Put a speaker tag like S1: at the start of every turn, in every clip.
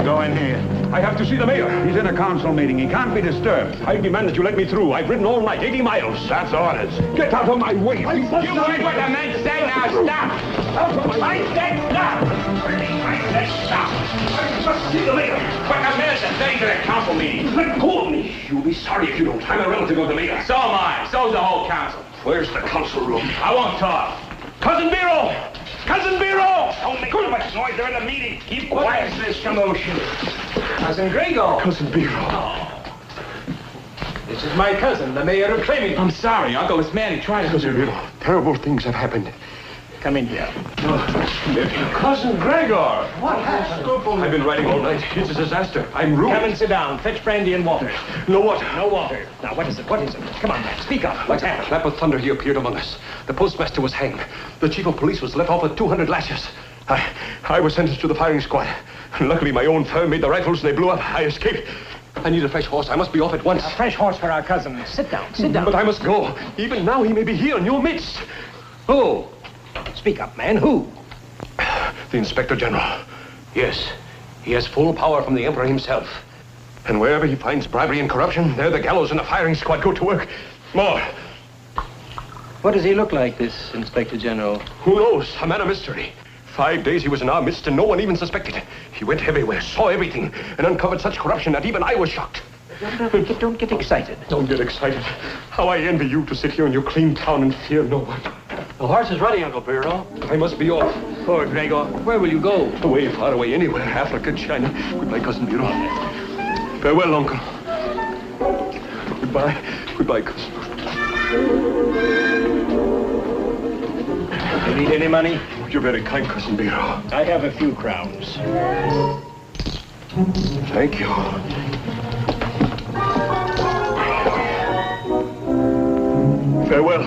S1: Go in here.
S2: I have to see the mayor.
S1: He's in a council meeting. He can't be disturbed.
S2: I demand that you let me through. I've ridden all night, 80 miles.
S1: That's orders.
S2: Get out of my way.
S3: You heard what the men say, now stop. I said stop. I said stop.
S2: I must see the mayor.
S3: But the mayor's attending to the council meeting.
S2: Let go of me. You'll be sorry if you don't. I'm a relative of the mayor.
S3: So am I. So's the whole council.
S2: Where's the council room?
S3: I won't talk.
S2: Cousin Biro! Cousin Biro!
S3: Don't make too much noise. They're in the meeting. Keep quiet.
S2: What is this commotion?
S3: Cousin Gregor.
S2: Cousin Biro.
S3: Oh. This is my cousin, the mayor of Clemmy. I'm sorry, Uncle. It's Manny. Try to...
S2: Cousin Biro, terrible things have happened.
S3: Come in here.
S2: Cousin Gregor!
S3: What happened?
S2: I've been riding all night. It's a disaster. I'm ruined.
S3: Come and sit down. Fetch brandy and water.
S2: No water.
S3: No water. Now, what is it? What is it? Come on, man. Speak up. What's happened?
S2: Clap of thunder, he appeared among us. The postmaster was hanged. The chief of police was let off with 200 lashes. I was sentenced to the firing squad. Luckily, my own firm made the rifles and they blew up. I escaped. I need a fresh horse. I must be off at once.
S3: A fresh horse for our cousin. Sit down. Sit down.
S2: But I must go. Even now, he may be here in your midst.
S3: Who? Speak up, man. Who?
S2: The Inspector General. Yes. He has full power from the Emperor himself. And wherever he finds bribery and corruption, there the gallows and the firing squad go to work. More.
S3: What does he look like, this Inspector General?
S2: Who knows? A man of mystery. 5 days he was in our midst and no one even suspected. He went everywhere, saw everything, and uncovered such corruption that even I was shocked.
S3: Don't get excited.
S2: Don't get excited. How I envy you to sit here in your clean town and fear no one.
S3: The horse is ready, Uncle Biro.
S2: I must be off.
S3: Poor Gregor. Where will you go?
S2: Away, far away, anywhere. Africa, China. Goodbye, Cousin Biro. Farewell, Uncle. Goodbye. Goodbye, cousin.
S3: You need any money?
S2: You're very kind, Cousin Biro.
S3: I have a few crowns.
S2: Thank you. Farewell.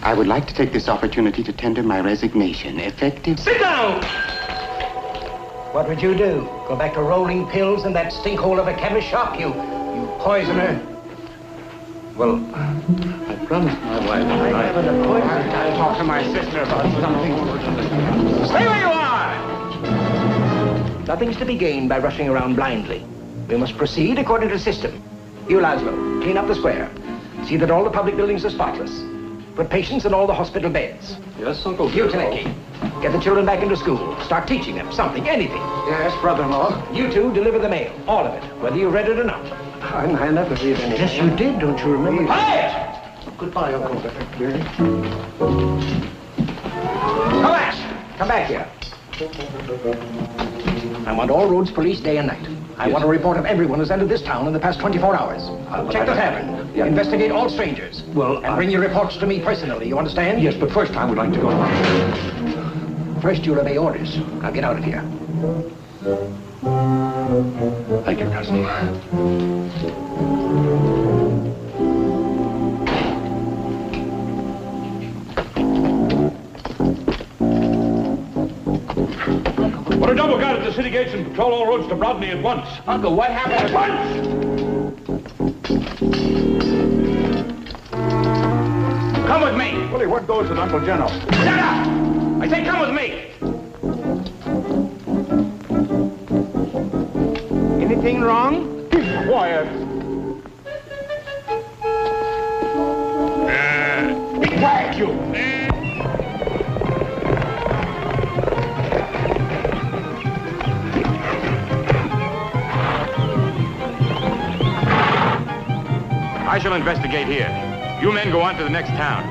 S4: I would like to take this opportunity to tender my resignation, effective...
S3: Sit down! What would you do? Go back to rolling pills in that stinkhole of a chemist shop, you poisoner?
S4: Well, I promised my wife...
S3: I'll talk to my sister about something. Stay where you are! Nothing's to be gained by rushing around blindly. We must proceed according to system. You, Laszlo, clean up the square. See that all the public buildings are spotless. Put patients in all the hospital beds.
S2: Yes, Uncle.
S3: You, Taneki, get the children back into school. Start teaching them something, anything.
S4: Yes, brother-in-law.
S3: You two deliver the mail, all of it, whether you read it or not.
S4: I never read anything.
S3: Yes, you did, don't you remember? Quiet!
S4: Goodbye, Uncle.
S3: Come back here. I want all roads policed day and night. I want a report of everyone who's entered this town in the past 24 hours. Check the tavern.
S4: Yeah.
S3: Investigate all strangers.
S4: Well,
S3: and bring your reports to me personally, you understand?
S4: Yes, but first I would like to go.
S3: First, you'll obey orders. Now get out of here.
S4: Thank you, cousin.
S2: Put a double guard at the city gates and patrol all roads to Brodney at once.
S3: Uncle, what happened?
S2: At once!
S3: Come with me.
S1: Willie, what goes with Uncle General?
S3: Shut up! I say come with me. Anything wrong?
S1: Keep quiet.
S2: Be quiet, you!
S5: I shall investigate here. You men go on to the next town.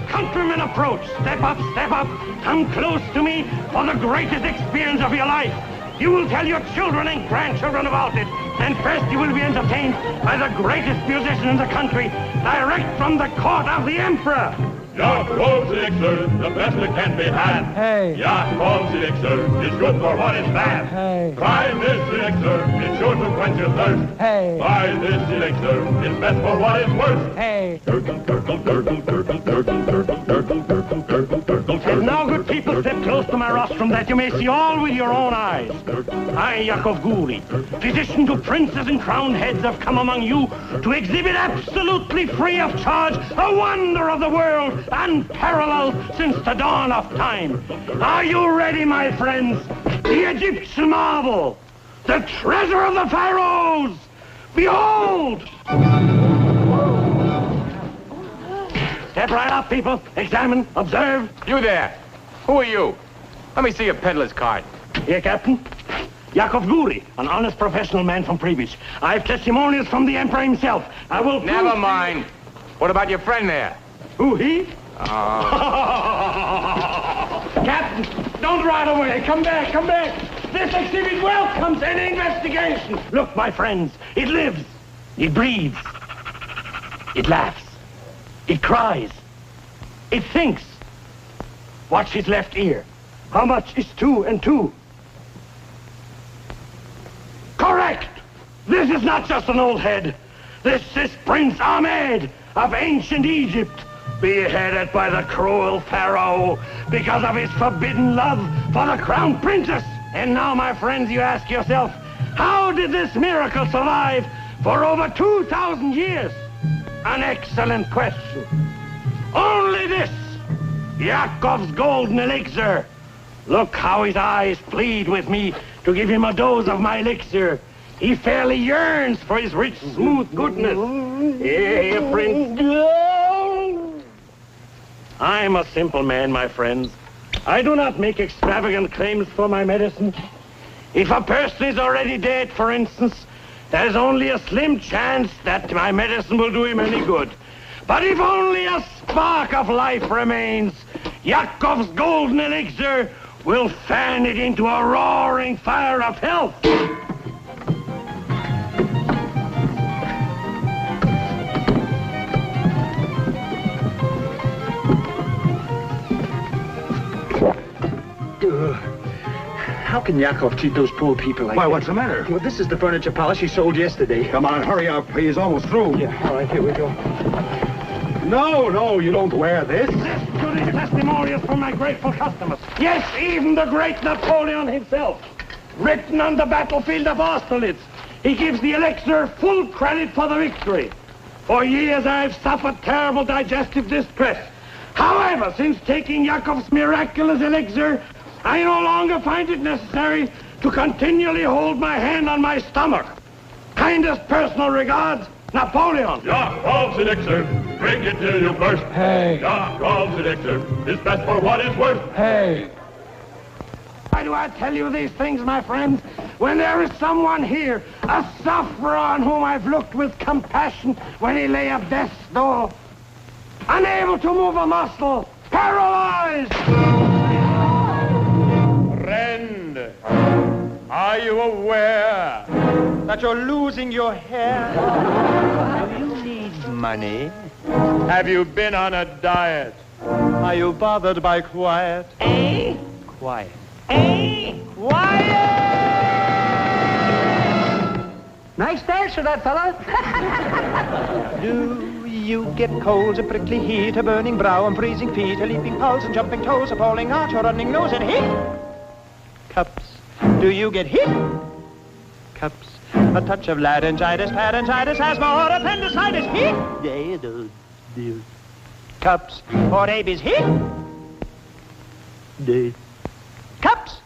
S2: Countrymen approach. Step up, step up. Come close to me for the greatest experience of your life. You will tell your children and grandchildren about it. And first you will be entertained by the greatest musician in the country, direct from the court of the emperor.
S6: Jakob's elixir, the best that can be had.
S7: Hey.
S6: Jakob's elixir is good for what is bad.
S7: Hey.
S6: Try this elixir, it's sure to quench your thirst.
S7: Hey.
S6: Buy this elixir. It's best for what it's worth.
S7: Hey.
S6: Gurgle, gurgle, gurgle, gurgle, gurgle, gurgle, gurgle, gurgle, gurgle, gurgle.
S2: And now, good people, step close to my rostrum that you may see all with your own eyes. I, Yakov Guri, physician to princes and crowned heads, have come among you to exhibit absolutely free of charge a wonder of the world, unparalleled since the dawn of time. Are you ready, my friends? The Egyptian marvel, the treasure of the pharaohs. Behold! Step right up, people. Examine, observe.
S5: You there. Who are you? Let me see your peddler's card.
S2: Here, Captain. Yakov Guri, an honest professional man from Pripyat. I have testimonials from the Emperor himself. I will...
S5: Never mind. What about your friend there?
S2: Who, he? Captain, don't ride away. Come back, come back. This exhibit welcomes any investigation. Look, my friends, it lives. It breathes. It laughs. It cries. It thinks. Watch his left ear. How much is 2 and 2? Correct! This is not just an old head. This is Prince Ahmed of ancient Egypt, beheaded by the cruel pharaoh because of his forbidden love for the crown princess. And now, my friends, you ask yourself, how did this miracle survive for over 2,000 years? An excellent question. Only this, Yakov's golden elixir. Look how his eyes plead with me to give him a dose of my elixir. He fairly yearns for his rich, smooth goodness. Here, Prince. I'm a simple man, my friends. I do not make extravagant claims for my medicine. If a person is already dead, for instance, there is only a slim chance that my medicine will do him any good. But if only a spark of life remains, Yakov's golden elixir will fan it into a roaring fire of health.
S8: How can Yakov treat those poor people like that?
S1: Why, what's the matter?
S8: Well, this is the furniture palace he sold yesterday.
S1: Come on, hurry up. He's almost through.
S8: Yeah, all right, here we go.
S1: No, you don't wear this.
S2: This to the testimonials from my grateful customers. Yes, even the great Napoleon himself. Written on the battlefield of Austerlitz, he gives the elixir full credit for the victory. For years I've suffered terrible digestive distress. However, since taking Yakov's miraculous elixir, I no longer find it necessary to continually hold my hand on my stomach. Kindest personal regards, Napoleon.
S6: Yakov's elixir, drink it till you burst.
S7: Hey.
S6: Yakov's elixir is best for what it's worth.
S7: Hey.
S2: Why do I tell you these things, my friends, when there is someone here, a sufferer on whom I've looked with compassion when he lay at death's door, unable to move a muscle, paralyzed?
S9: Friend, are you aware that you're losing your hair? Do you need money? Have you been on a diet? Are you bothered by quiet? Quiet. Quiet!
S3: Nice answer, that fella.
S9: Do you get colds, a prickly heat, a burning brow, and freezing feet, a leaping pulse, and jumping toes, a falling heart, a running nose, and heat? Cups. Do you get heat? Cups. A touch of laryngitis, pharyngitis, asthma, or appendicitis, heat? Cups. Or rabies, heat? Cups.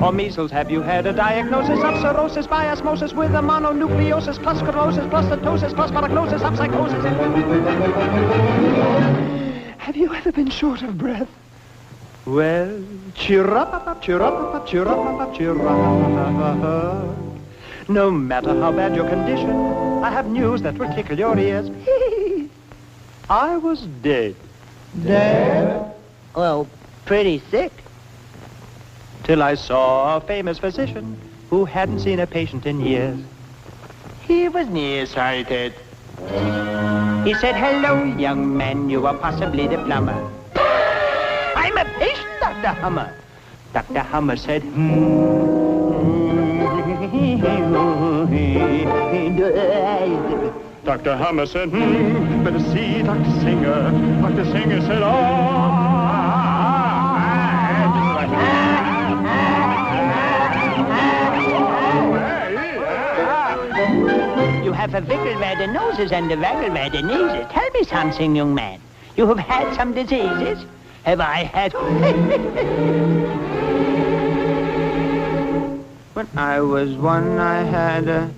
S9: Or measles, have you had a diagnosis of cirrhosis by osmosis with a mononucleosis plus sclerosis plus ptosis plus paragnosis of psychosis? Have you ever been short of breath? Well, cheer up, cheer up, cheer up, cheer up. No matter how bad your condition, I have news that will tickle your ears. I was dead. Dead?
S10: Well, pretty sick.
S9: Till I saw a famous physician who hadn't seen a patient in years. He was nearsighted. He said, hello, young man, you are possibly the plumber. I'm a patient, Dr. Hummer. Dr. Hummer said, do Dr. Hammer said, better see Dr. Singer. Dr. Singer said,
S10: You have a wiggle where the nose is and a waggle where the knees is. Tell me something, young man. You have had some diseases? Have I had... When I was one, I had a...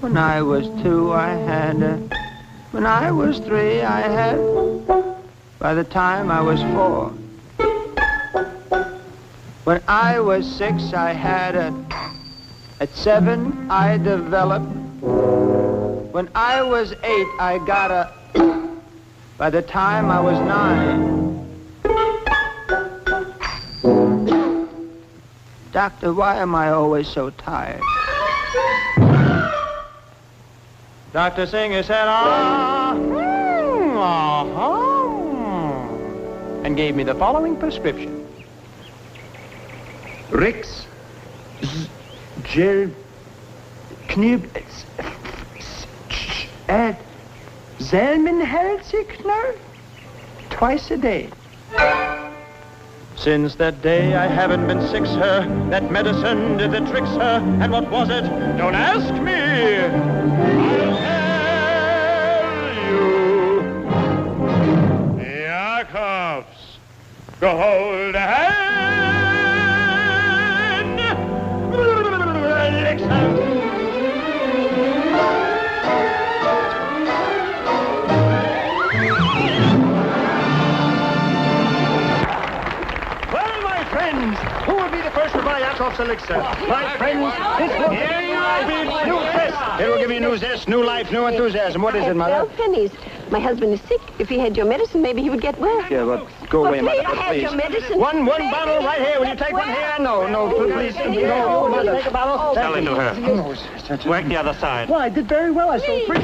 S10: When I was two, I had a... When I was three, I had... By the time I was four. When I was six, I had a... At 7, I developed. When I was 8, I got a... By the time I was 9... Doctor, why am I always so tired?
S9: Dr. Singer said, and gave me the following prescription.
S8: Rix, Gel, Knub, Zelmenhelsigner, twice a day.
S9: Since that day I haven't been sick, sir. That medicine did the trick, sir. And what was it? Don't ask me. I'll tell you. Yakov's Gold Hand Elixir.
S8: Who will be the first to buy Yakov's elixir? My friends, this will give you new zest. It will give you new zest, new life, new enthusiasm. What is it, Mother?
S7: 12 pennies. My husband is sick. If he had your medicine, maybe he would get well.
S8: Yeah, but go away, Mother.
S7: Please, have your medicine.
S8: One bottle right here. Will you take one here? No, please. No, Mother. Take a bottle.
S5: Sell it to her. Work the other side.
S8: Well, I did very well. I sold 3.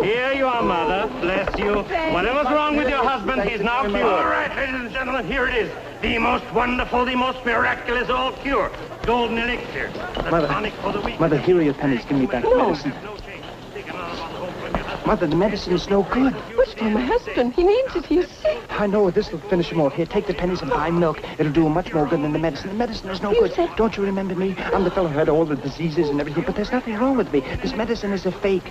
S2: Here you are, Mother. Bless you. Whatever's wrong with your husband, he's now cured. All right, ladies and gentlemen, here it is. The most wonderful, the most miraculous old cure. Golden elixir. The tonic for the weak.
S8: Mother, here are your pennies. Give me back the medicine. Mother, the medicine is no good.
S7: What's for my husband? He needs it. He's sick.
S8: I know. This will finish him off. Here, take the pennies and buy milk. It'll do him much more good than the medicine. The medicine is no good. Don't you remember me? I'm the fellow who had all the diseases and everything, but there's nothing wrong with me. This medicine is a fake.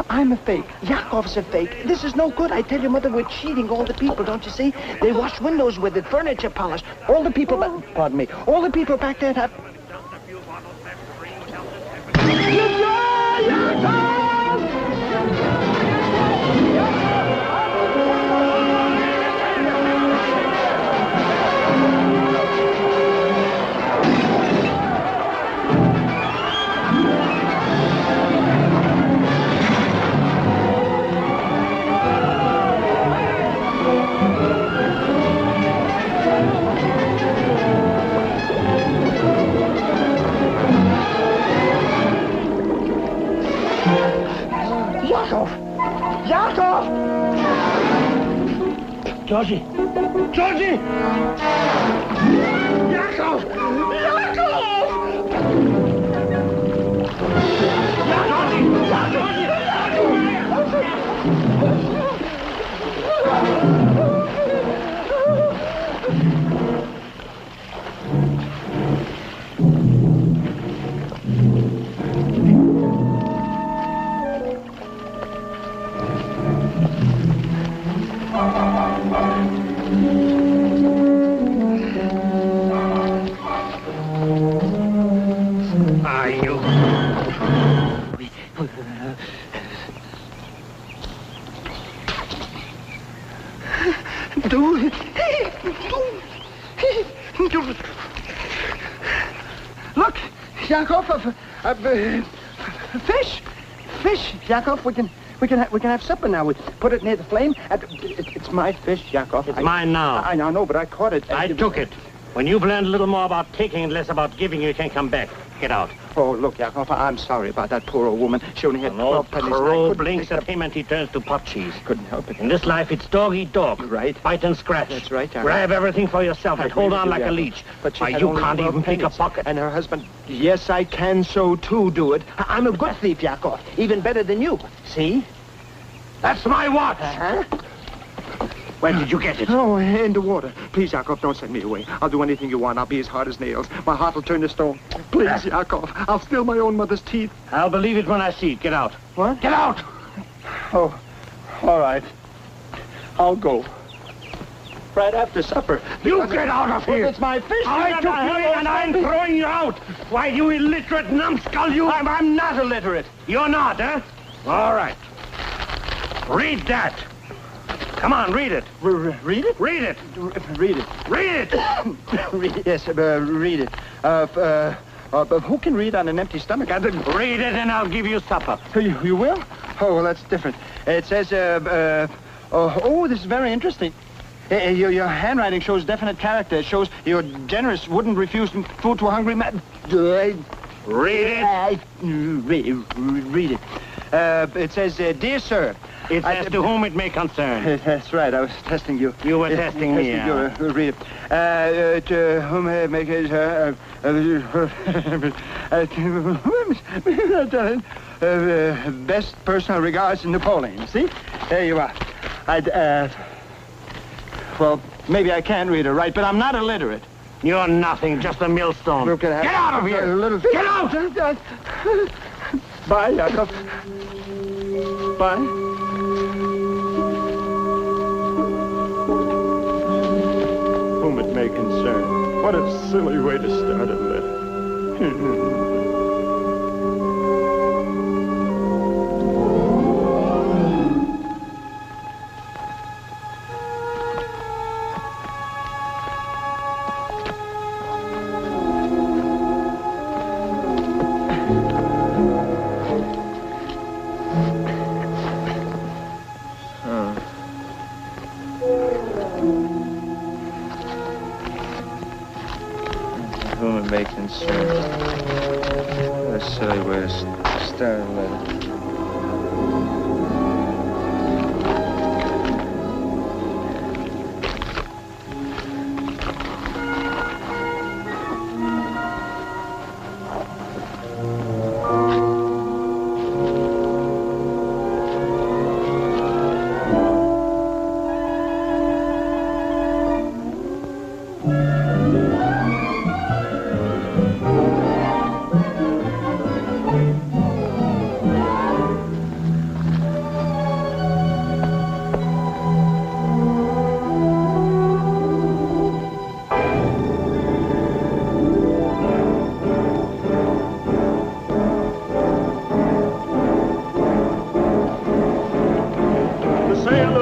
S8: I'm a fake. Yakov's a fake. This is no good. I tell you, Mother, we're cheating all the people, don't you see? They wash windows with it, furniture polish. All the people, pardon me, all the people back there have... Yakov! Georgie! Georgie! Yakov! Look, Yakov, fish, Yakov. We can have supper now. We put it near the flame. It's my fish, Yakov.
S2: It's mine now.
S8: I know, but I caught it.
S2: I took it. When you've learned a little more about taking and less about giving, you can come back. Get out.
S8: Oh, look, Yakov, I'm sorry about that poor old woman. She only had 12 pennies.
S2: Crow blinks at him and he turns to pot cheese.
S8: Couldn't help it.
S2: In this life, it's dog eat dog.
S8: Right.
S2: Bite and scratch.
S8: That's right, Yakov.
S2: Grab everything for yourself and hold on like a leech.
S8: But she
S2: Why,
S8: had
S2: you
S8: only
S2: can't
S8: 12
S2: even pick a
S8: pennies.
S2: pocket.
S8: And her husband... Yes, I can so too do it. I'm a good thief, Yakov. Even better than you. See?
S2: That's my watch.
S8: Uh-huh.
S2: Where did you get it?
S8: Oh, in the water. Please, Yakov, don't send me away. I'll do anything you want. I'll be as hard as nails. My heart will turn to stone. Please, Yakov. I'll steal my own mother's teeth.
S2: I'll believe it when I see it. Get out.
S8: What?
S2: Get out!
S8: Oh, all right. I'll go. Right after supper.
S2: You get out of here!
S8: It's my fish.
S2: I took you in and I'm throwing you out! Why, you illiterate numbskull, you...
S8: I'm not illiterate.
S2: You're not, huh? All right. Read that. Come on, read it.
S8: Read it?
S2: Read it.
S8: Read it.
S2: Read it.
S8: Yes, read it. Who can read on an empty stomach? I didn't...
S2: Read it and I'll give you supper.
S8: You will? Oh, well, that's different. It says, oh, this is very interesting. Your handwriting shows definite character. It shows you're generous, wouldn't refuse food to a hungry man.
S2: Read it.
S8: Read it. It says, dear sir.
S2: It says to whom it may concern.
S8: That's right. I was testing you.
S2: You were testing me,
S8: you. Read it. To whom it may concern. Best personal regards, Napoleon. See? There you are. Well, maybe I can read or write, but I'm not illiterate.
S2: You're nothing, just a millstone. Get out of here! Get out!
S8: Bye, Yakov. Bye. Whom it may concern. What a silly way to start a letter. Whom it may concern. What a silly way to start a letter.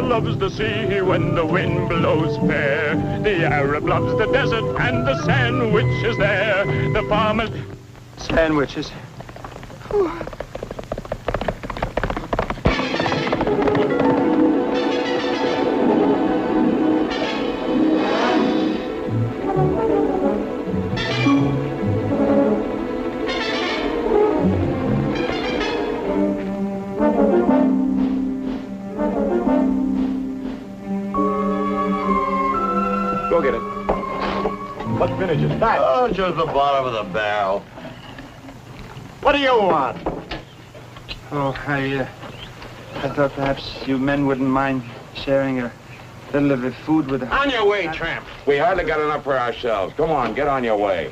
S6: Loves the sea when the wind blows fair. The Arab loves the desert and the sandwiches there. The farmer...
S8: Sandwiches.
S1: Go get it. What vintage is that?
S11: Oh, just the bottom of the barrel.
S1: What do you want?
S8: Oh, I thought perhaps you men wouldn't mind sharing a little of the food with us.
S5: On your way, tramp. We hardly got enough for ourselves. Come on, get on your way.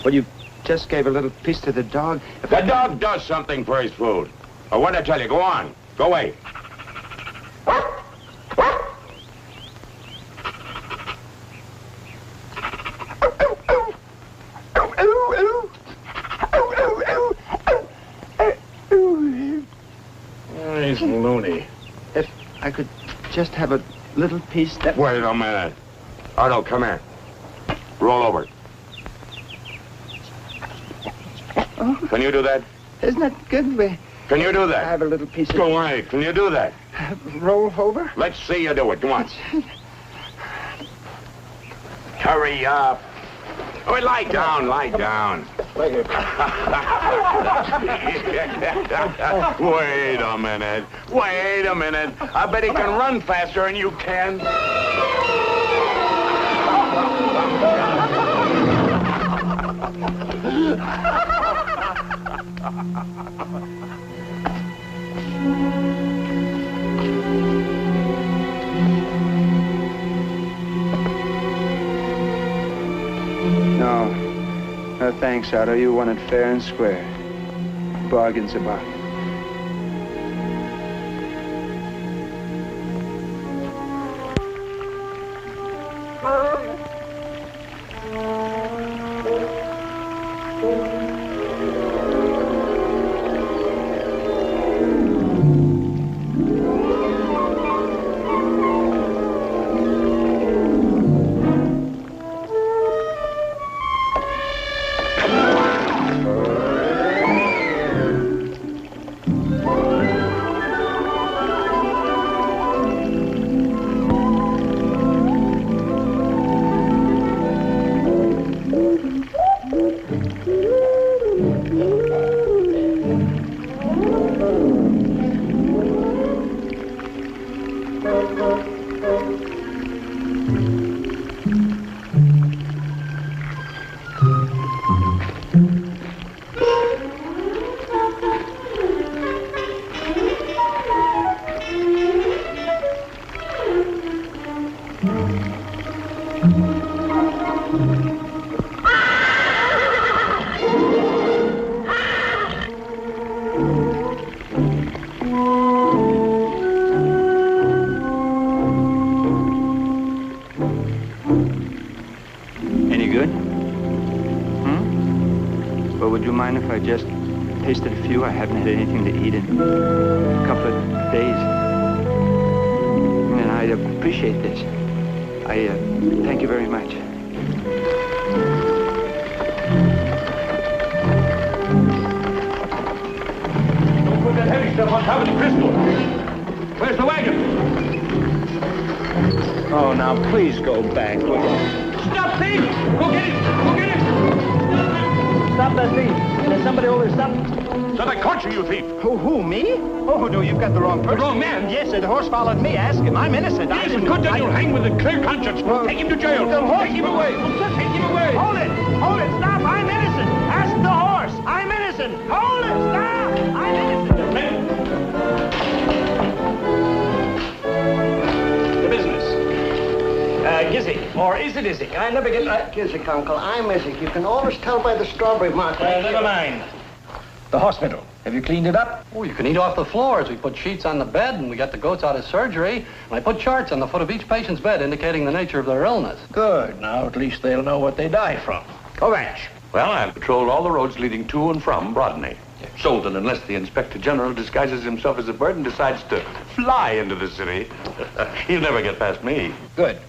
S8: Well, you just gave a little piece to the dog.
S5: The dog does something for his food. Or what'd I tell you? Go on. Go away.
S1: He's loony.
S8: If I could just have a little piece that...
S5: Wait a minute. Arnold, come here. Roll over.
S8: Oh,
S5: Can you do that?
S8: isn't that good?
S5: Can you do
S8: I
S5: that?
S8: have a little piece of...
S5: Go away. Can you do that?
S8: Roll over?
S5: Let's see you do it. Come on. Hurry up. Oh, lie down, lie down. Wait a minute. Wait a minute. I bet he can run faster than you can.
S10: No, thanks, Otto. You won it fair and square. Bargain's a bargain. I just tasted a few. I haven't had anything to eat in a couple of days. And I appreciate this. I thank you very much.
S2: Don't put that heavy stuff on top of the crystal. Where's the wagon?
S8: Oh, now please go back, will you?
S2: Stop, thief! Go get him! Go get him!
S8: Stop that thief. There's somebody over there. Stop.
S2: So I caught you, you thief.
S8: Who, me? Oh, no, you've got the wrong person.
S2: The wrong man?
S8: Yes, the horse followed me. Ask him. I'm innocent.
S2: Yes, good, then you'll hang with a clear conscience. Take him to jail. Take him away. Take him away.
S8: Hold it. Hold it. Stop. I'm innocent. Ask the horse. I'm innocent. Hold it. Stop. I'm innocent.
S3: The business. Gizzy. Or is it Izzy? I never get...
S12: Gizzy, Uncle. I'm Izzy. You can always tell by the strawberry mark.
S3: Never mind. The hospital. Have you cleaned it up?
S13: Oh, you can eat off the floors. We put sheets on the bed, and we got the goats out of surgery. And I put charts on the foot of each patient's bed indicating the nature of their illness.
S3: Good. Now, at least they'll know what they die from. Kovac.
S14: Well, I've patrolled all the roads leading to and from Brodney. Solden, unless the Inspector General disguises himself as a bird and decides to fly into the city. He'll never get past me.
S3: Good.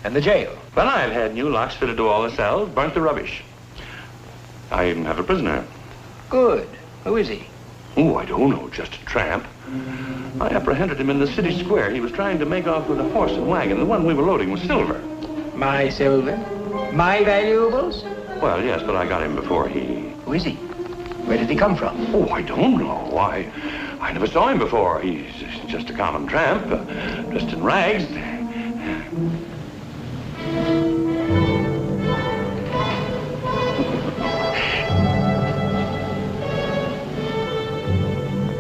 S3: And the jail?
S14: Well, I've had new locks fitted to all the cells, burnt the rubbish. I even have a prisoner.
S3: Good. Who is he?
S14: Oh, I don't know, just a tramp. I apprehended him in the city square. He was trying to make off with a horse and wagon. The one we were loading was silver.
S3: My silver? My valuables?
S14: Well, yes, but I got him before he...
S3: Who is he? Where did he come from?
S14: Oh, I don't know. I never saw him before. He's just a common tramp, dressed in rags.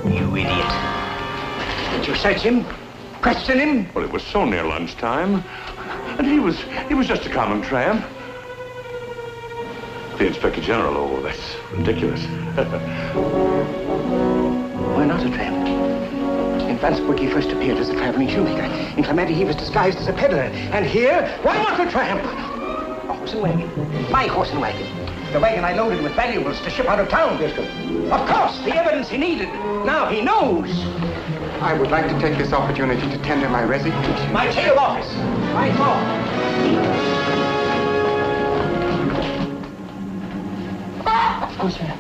S3: You idiot. Did you search him? Question him?
S14: Well, it was so near lunchtime. And he was just a common tramp. The Inspector General, oh, that's ridiculous.
S3: Why not a tramp? In Falsburg, he first appeared as a traveling shoemaker. In Clementi, he was disguised as a peddler. And here, why not a tramp? A horse and wagon. My horse and wagon. The wagon I loaded with valuables to ship out of town. Yes, sir. Of course, the evidence he needed. Now he knows.
S4: I would like to take this opportunity to tender my resignation.
S3: My jail office. My fault. Oh, sir.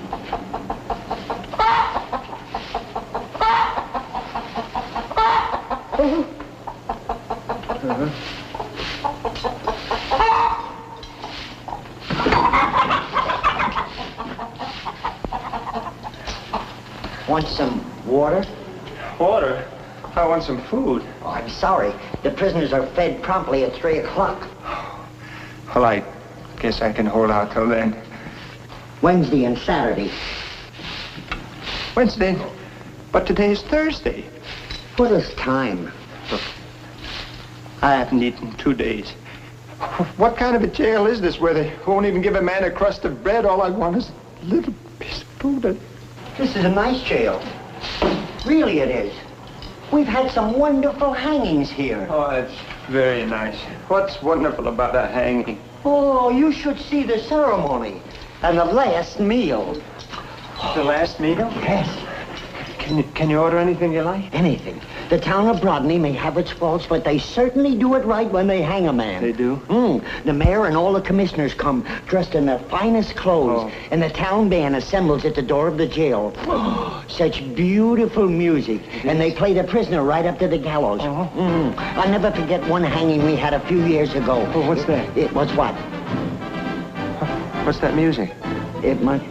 S12: Want some water?
S10: Water? I want some food.
S12: Oh, I'm sorry. The prisoners are fed promptly at 3 o'clock.
S10: Well, I guess I can hold out till then.
S12: Wednesday and Saturday.
S10: Wednesday? But today's Thursday.
S12: What is time?
S10: Look, I haven't eaten 2 days. What kind of a jail is this where they won't even give a man a crust of bread? All I want is a little piece of food.
S12: This is a nice jail. Really it is. We've had some wonderful hangings here.
S10: Oh, that's very nice. What's wonderful about a hanging?
S12: Oh, you should see the ceremony and the last meal.
S10: The last meal?
S12: Yes.
S10: Can you order anything you like?
S12: Anything. The town of Brodny may have its faults, but they certainly do it right when they hang a man.
S10: They do?
S12: The mayor and all the commissioners come dressed in their finest clothes, and the town band assembles at the door of the jail. Such beautiful music, and they play the prisoner right up to the gallows. I'll never forget one hanging we had a few years ago.
S10: Oh, what's that?
S12: It was what?
S10: What's that music?
S12: It must...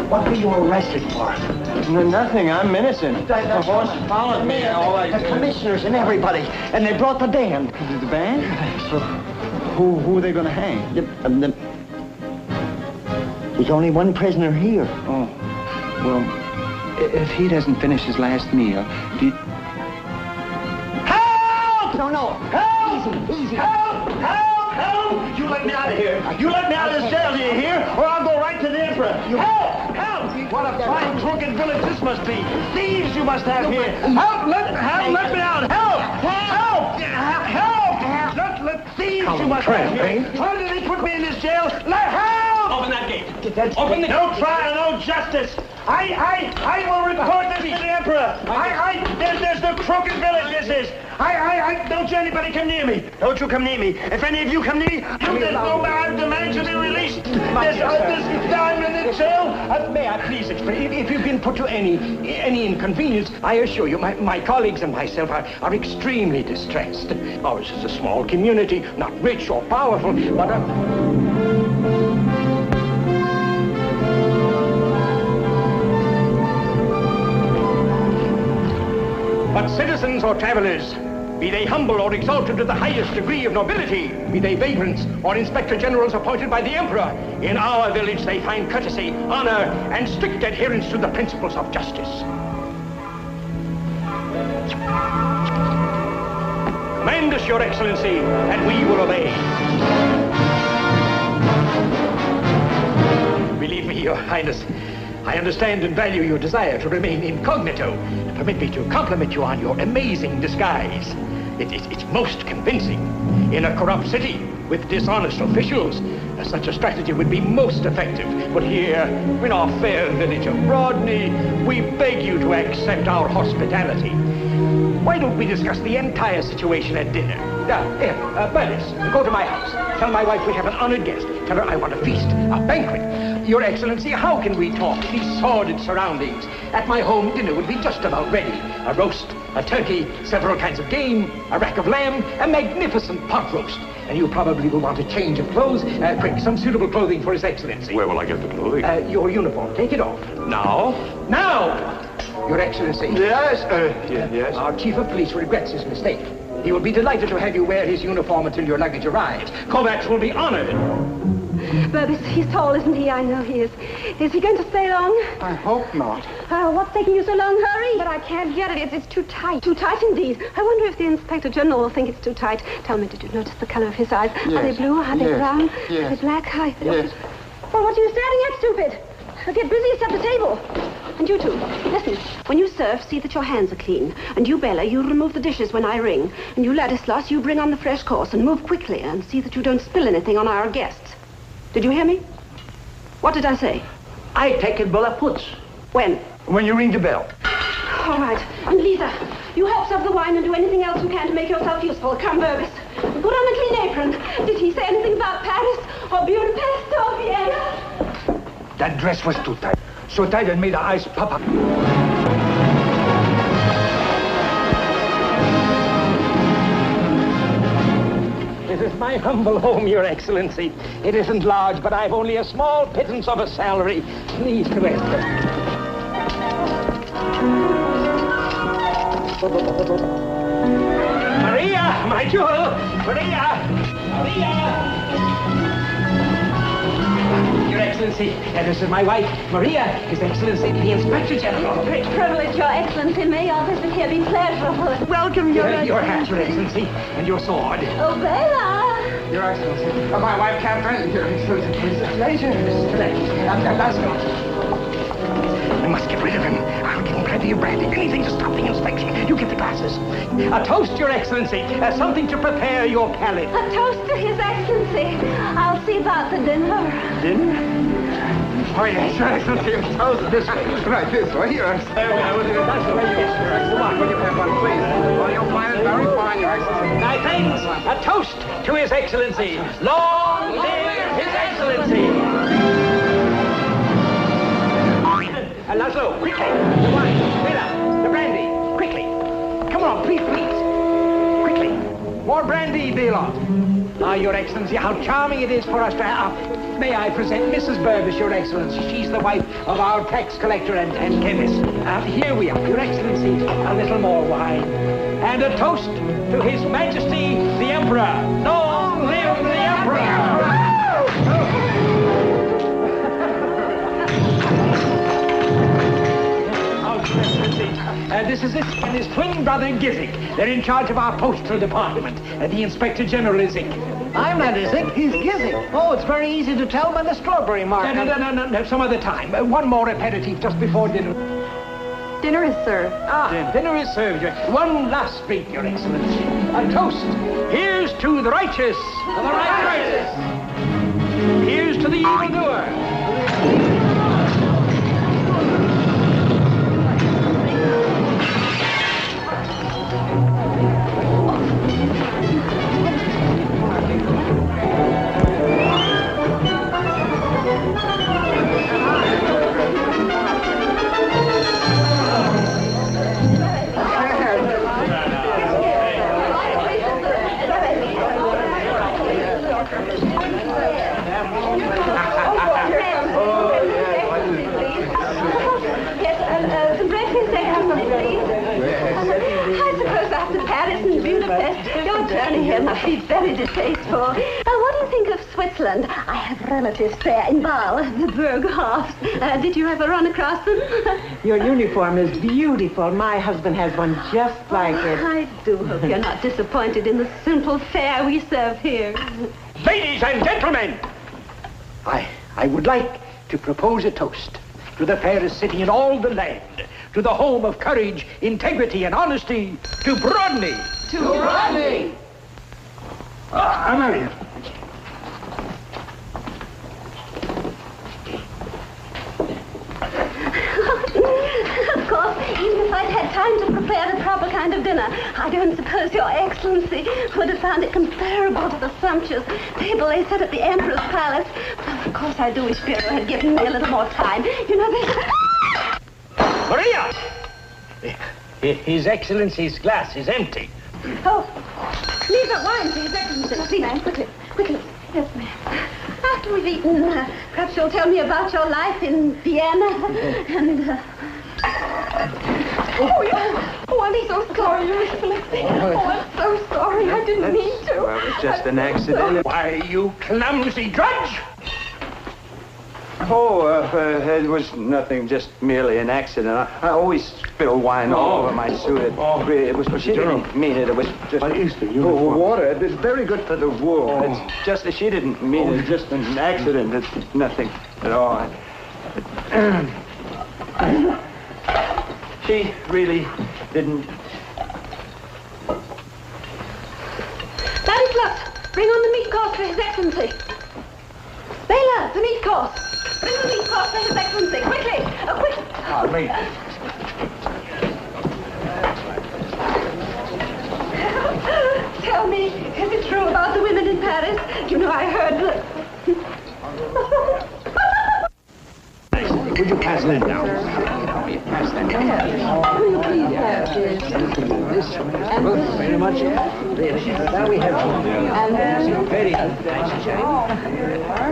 S12: What were you arrested for?
S10: No, nothing. I'm innocent. The horse followed me.
S12: The commissioners and everybody. And they brought the band.
S10: The band? So, who are they going to hang?
S12: There's only one prisoner here.
S10: Oh. Well, if he doesn't finish his last meal, do you...
S12: Help! No. Help! Easy.
S2: Help! Help! Help! You let me out of here. You let me out of this jail, do you hear? Or I'll go right to the emperor. Help! Help! What a fine, crooked village this must be. Thieves you must have here. Help! Let me out. Help! Help! Help! Let thieves you must have here. Why did they put me in this jail? Help! Open that gate. Open the gate. No trial, no justice. I will report this to the emperor. There's the crooked village this is. Don't you anybody come near me. Don't you come near me. If any of you come near me, there's no man demand to be released. There's time in the jail.
S3: May I please explain? If you've been put to any inconvenience, I assure you, my colleagues and myself are extremely distressed. Ours is a small community, not rich or powerful, but But citizens or travelers, be they humble or exalted to the highest degree of nobility, be they vagrants or inspector generals appointed by the emperor, in our village they find courtesy, honor, and strict adherence to the principles of justice. Command us, Your Excellency, and we will obey. Believe me, Your Highness, I understand and value your desire to remain incognito. Permit me to compliment you on your amazing disguise. It's most convincing. In a corrupt city with dishonest officials, such a strategy would be most effective. But here, in our fair village of Brodny, we beg you to accept our hospitality. Why don't we discuss the entire situation at dinner? Bernice, go to my house. Tell my wife we have an honored guest. Tell her I want a feast, a banquet. Your Excellency, how can we talk in these sordid surroundings? At my home, dinner would be just about ready. A roast, a turkey, several kinds of game, a rack of lamb, a magnificent pot roast. And you probably will want a change of clothes. Quick, some suitable clothing for His Excellency.
S14: Where will I get the clothing?
S3: Your uniform. Take it off.
S14: Now?
S3: Now! Your Excellency.
S10: Yes, yes.
S3: Our chief of police regrets his mistake. He will be delighted to have you wear his uniform until your luggage arrives. Kovacs will be honored.
S7: Burbis, he's tall, isn't he? I know he is. Is he going to stay long?
S10: I hope not.
S7: What's taking you so long? Hurry! But I can't get it. It's too tight. Too tight indeed. I wonder if the Inspector General will think it's too tight. Tell me, did you notice the color of his eyes?
S10: Yes.
S7: Are they blue? Are they brown?
S10: Yes.
S7: Are they black?
S10: Yes.
S7: Well, what are you staring at, stupid? Get busy, set the table. And you two, listen. When you serve, see that your hands are clean. And you, Bella, you remove the dishes when I ring. And you, Ladislas, you bring on the fresh course and move quickly and see that you don't spill anything on our guests. Did you hear me? What did I say?
S3: I take it Bella puts.
S7: When?
S3: When you ring the bell.
S7: All right. And Lisa, you help serve the wine and do anything else you can to make yourself useful. Come, Burbis. Put on a clean apron. Did he say anything about Paris or Budapest or Vienna?
S3: That dress was too tight. So tight it made her eyes pop up. is my humble home, Your Excellency. It isn't large, but I've only a small pittance of a salary. Please to enter. Maria, my jewel! Maria! Your Excellency, this is my wife, Maria, His Excellency, the Inspector General.
S7: Great privilege, Your Excellency. May our visit here be pleasurable. Welcome, Your Excellency.
S3: Your hat, Your Excellency, and your sword.
S7: Oh, Bella!
S8: Your Excellency. My wife, Catherine. Your Excellency. It's a pleasure. Let's go.
S3: We must get rid of him. I'll give him plenty of brandy. Anything to stop the inspection. You get the glasses. A toast, Your Excellency. Something to prepare your palate.
S7: A toast to His Excellency. I'll see about the dinner.
S8: Dinner? Oh, yes, Your Excellency. A toast this way. Right, this way, Your Excellency. That's the way you get, Your Excellency. Come on, will you have one, please? Well, you'll find it very fine, Your Excellency.
S3: My friends, a toast to His Excellency. Long live His Excellency. Laszlo, quickly! The wine, Bella, the brandy, quickly! Come on, please, quickly! More brandy, Bela. Your Excellency, how charming it is for us to have. May I present Mrs. Burbis, Your Excellency? She's the wife of our tax collector and chemist. Here we are, Your Excellency, a little more wine. And a toast to His Majesty, the Emperor. Long live the Emperor! This is it and his twin brother, Gizik. They're in charge of our postal department. The Inspector General is Zik.
S12: I'm not Zik, he's Gizik. Oh, it's very easy to tell by the strawberry mark.
S3: No, some other time. One more aperitif just before dinner.
S7: Dinner is served.
S3: Dinner is served. One last drink, Your Excellency. A toast. Here's to the righteous. To the righteous. Here's to the evildoer.
S7: Your journey here must be very distasteful. What do you think of Switzerland? I have relatives there in Basel, the Berghoffs. Did you ever run across them?
S15: Your uniform is beautiful. My husband has one just like it.
S7: I do hope you're not disappointed in the simple fare we serve here.
S3: Ladies and gentlemen, I would like to propose a toast to the fairest city in all the land, to the home of courage, integrity, and honesty, to Brodny.
S7: To Rodney!
S8: Amalia.
S7: Of course, even if I'd had time to prepare the proper kind of dinner, I don't suppose Your Excellency would have found it comparable to the sumptuous table they set at the Emperor's Palace. Of course, I do wish Fehr had given me a little more time. You know, this...
S3: Maria! His Excellency's glass is empty.
S7: Oh, leave that wine to His Excellency. See, ma'am, quickly. Yes, ma'am. After we've eaten, perhaps you'll tell me about your life in Vienna and, Oh, I'm so sorry, Your Excellency. Oh, I'm so sorry. I didn't mean to.
S8: Well, it was just an accident.
S3: Why, you clumsy drudge!
S8: Oh, it was nothing, just merely an accident. I always spill wine all over my suit. It was, she didn't mean it. It was just...
S1: What is the uniform?
S8: Water. It's very good for the wool. It's just that she didn't mean it. It's just an accident. It's nothing at all. She really didn't...
S7: Ladislas, bring on the meat course for His Excellency. Bela, the meat course. Bring the meat course for His Excellency. Quickly. Quick.
S3: Me.
S7: Tell me, is it true about the women in Paris? You know, I heard that...
S3: Would you pass that down?
S8: pass that.
S15: Will you please have this?
S8: This. Well, very much. Now we have
S15: And this.
S8: very good.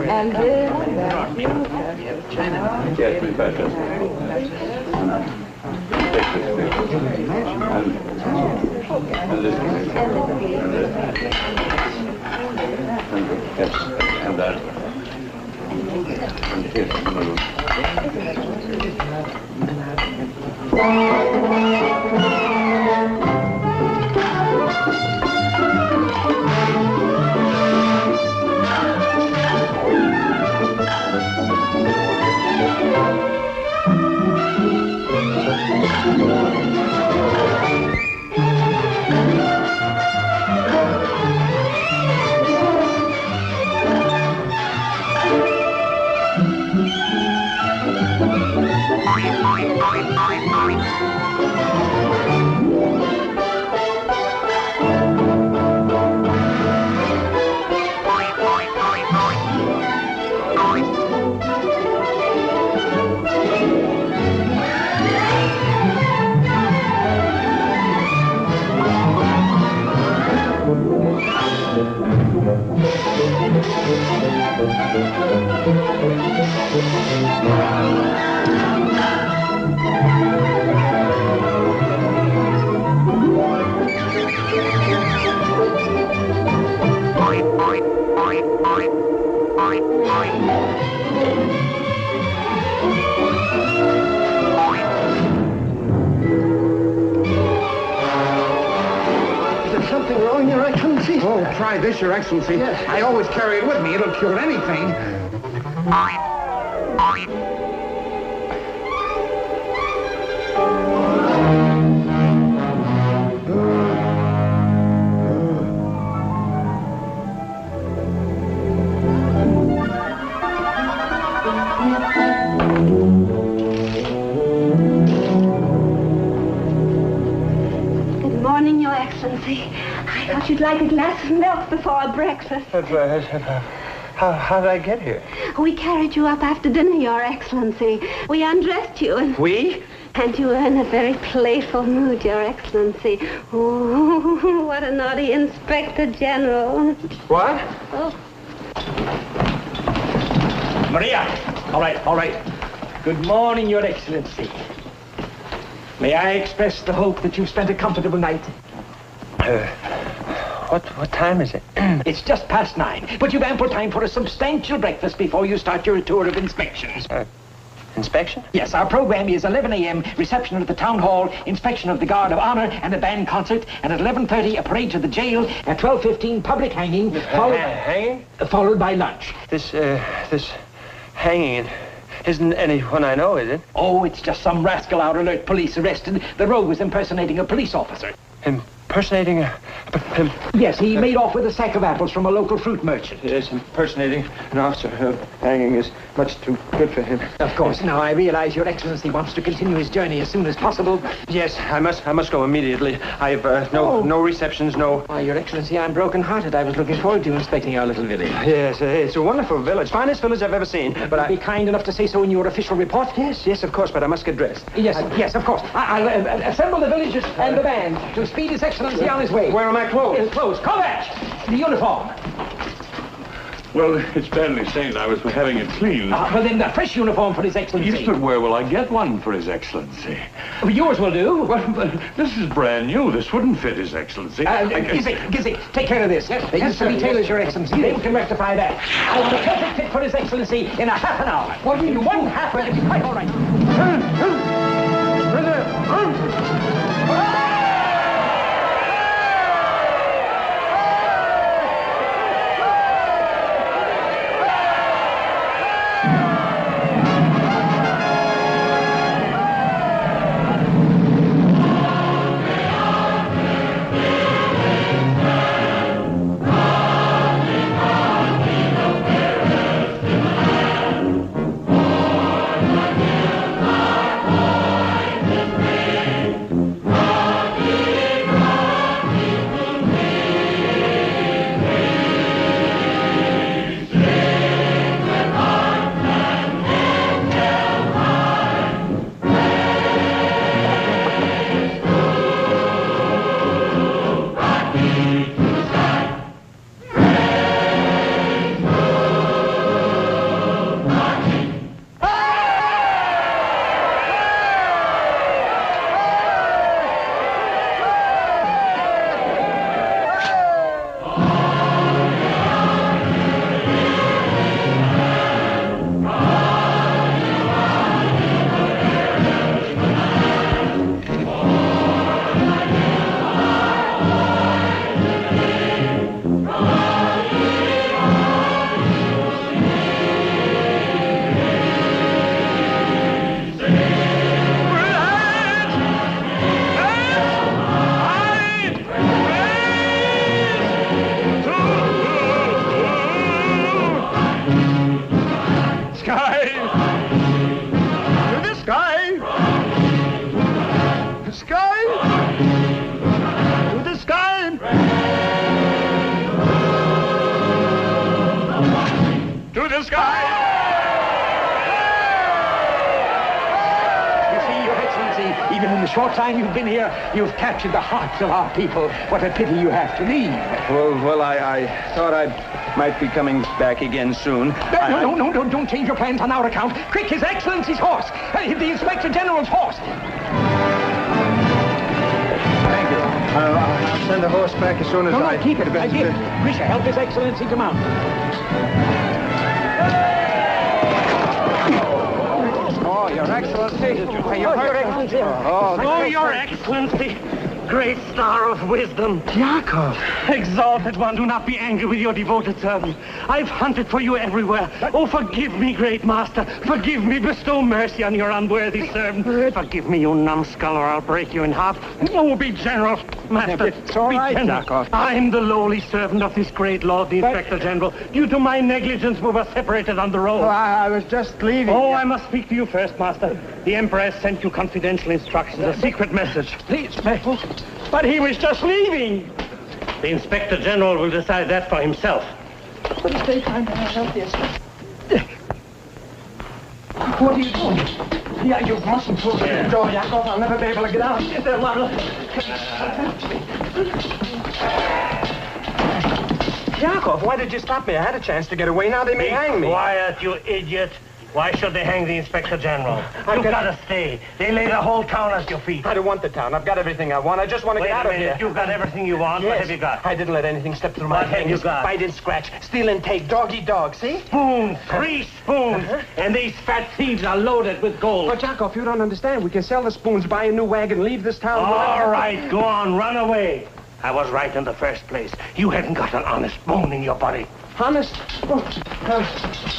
S15: And this.
S14: Yes, Miss Bachelor. Take this. And this. Yes, and that. And here.
S8: Oh, try this, Your Excellency. Yes. I always carry it with me. It'll cure anything.
S7: Good morning, Your Excellency. I thought you'd like a glass of milk before breakfast.
S10: How did I get here?
S7: We carried you up after dinner, Your Excellency. We undressed you and...
S10: We?
S7: And you were in a very playful mood, Your Excellency. Oh, what a naughty Inspector General.
S10: What?
S7: Oh.
S8: Maria! All right. Good morning, Your Excellency. May I express the hope that you've spent a comfortable night?
S10: What time is it?
S8: It's just past 9, but you've ample time for a substantial breakfast before you start your tour of inspections.
S10: Inspection?
S8: Yes, our program is 11 a.m., reception at the town hall, inspection of the Guard of Honor and a band concert, and at 11:30, a parade to the jail, at 12:15, public hanging, followed by lunch.
S10: This hanging isn't anyone I know, is it?
S8: Oh, it's just some rascal out alert police arrested. The rogue was impersonating a police officer.
S10: Impersonating a...
S8: Yes, he made off with a sack of apples from a local fruit merchant.
S10: Yes, impersonating an officer. Hanging is much too good for him.
S8: Of course. Now, I realize Your Excellency wants to continue his journey as soon as possible.
S10: Yes, I must go immediately. I've no receptions, no...
S8: Why, Your Excellency, I'm broken-hearted. I was looking forward to inspecting our little village.
S10: Yes, it's a wonderful village. Finest village I've ever seen. But
S8: Would you be kind enough to say so in your official report?
S10: Yes, of course, but I must get dressed.
S8: Yes, of course. I'll assemble the villagers and the band to speed His Excellency on his way.
S10: Where are my clothes?
S8: His clothes. Kovac! The uniform.
S6: Well, it's badly stained. I was having it cleaned.
S8: Well, then, a fresh uniform for His Excellency.
S6: Yes, but where will I get one for His Excellency?
S8: Well, yours will do.
S6: Well, but this is brand new. This wouldn't fit His Excellency.
S8: Gizzy, take care of this. They used to be tailors, Your Excellency. They can rectify that. I want a perfect fit for His Excellency in a half an hour. What do you do? 1 half hour, it'll be quite all right.
S6: to the sky!
S3: You see, Your Excellency, even in the short time you've been here, you've captured the hearts of our people. What a pity you have to leave.
S8: Well, I thought I might be coming back again soon.
S3: No, don't change your plans on our account. Quick, His Excellency's horse. The Inspector General's horse.
S8: Thank you. I'll send the horse back as soon as
S3: No, keep it. Grisha, help His Excellency to mount.
S10: Oh, Your Excellency.
S3: Your Excellency.
S2: Oh, Your Excellency. Great star of wisdom.
S3: Yakov.
S2: Exalted one, do not be angry with your devoted servant. I've hunted for you everywhere. Oh, forgive me, great master. Forgive me. Bestow mercy on your unworthy servant. Forgive me, you numbskull, or I'll break you in half. Oh, be generous, master.
S10: It's all right, Yakov.
S2: I'm the lowly servant of this great lord, the Inspector General. Due to my negligence, we were separated on the road.
S10: Oh, I was just leaving.
S2: Oh, I must speak to you first, master. The Emperor has sent you confidential instructions, a secret message.
S3: Please,
S2: But he was just leaving. The Inspector General will decide that for himself.
S3: But stay trying to help this. What are you doing? Yeah, you mustn't pull the door, Yakov. I'll never be able to get out. Get there, Marla.
S10: Yakov, why did you stop me? I had a chance to get away. Now they may hang me.
S2: Be quiet, you idiot. Why should they hang the Inspector General? You've got to stay. They lay the whole town at your feet.
S10: I don't want the town. I've got everything I want. I just want to get out of here.
S2: You've got everything you want.
S10: Yes.
S2: What have you got?
S10: I didn't let anything step through my fingers.
S2: What have you got?
S10: Bite and scratch, steal and take, dog eat dog, see?
S2: Spoons, 3 spoons. And these fat thieves are loaded with gold.
S10: But, Yakov, you don't understand. We can sell the spoons, buy a new wagon, leave this town.
S2: All right, go on, run away. I was right in the first place. You hadn't got an honest bone in your body.
S10: Honest?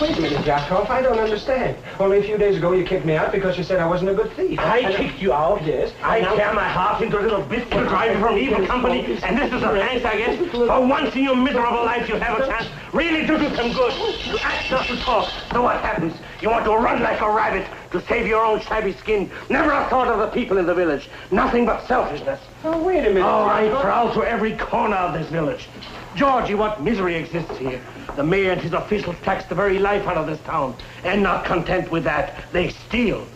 S10: Wait a minute, Yakov. I don't understand. Only a few days ago you kicked me out because you said I wasn't a good thief.
S2: I kicked you out?
S10: Yes.
S2: I tear my heart into little bits to drive you from evil company, and this is a thanks, I guess. For once in your miserable life you have a chance really to do some good. You act not to talk. So what happens? You want to run like a rabbit to save your own shabby skin. Never a thought of the people in the village. Nothing but selfishness.
S10: Oh, wait a minute.
S2: Oh, I prowl to every corner of this village. Georgie, what misery exists here. The mayor and his officials tax the very life out of this town. And not content with that, they steal.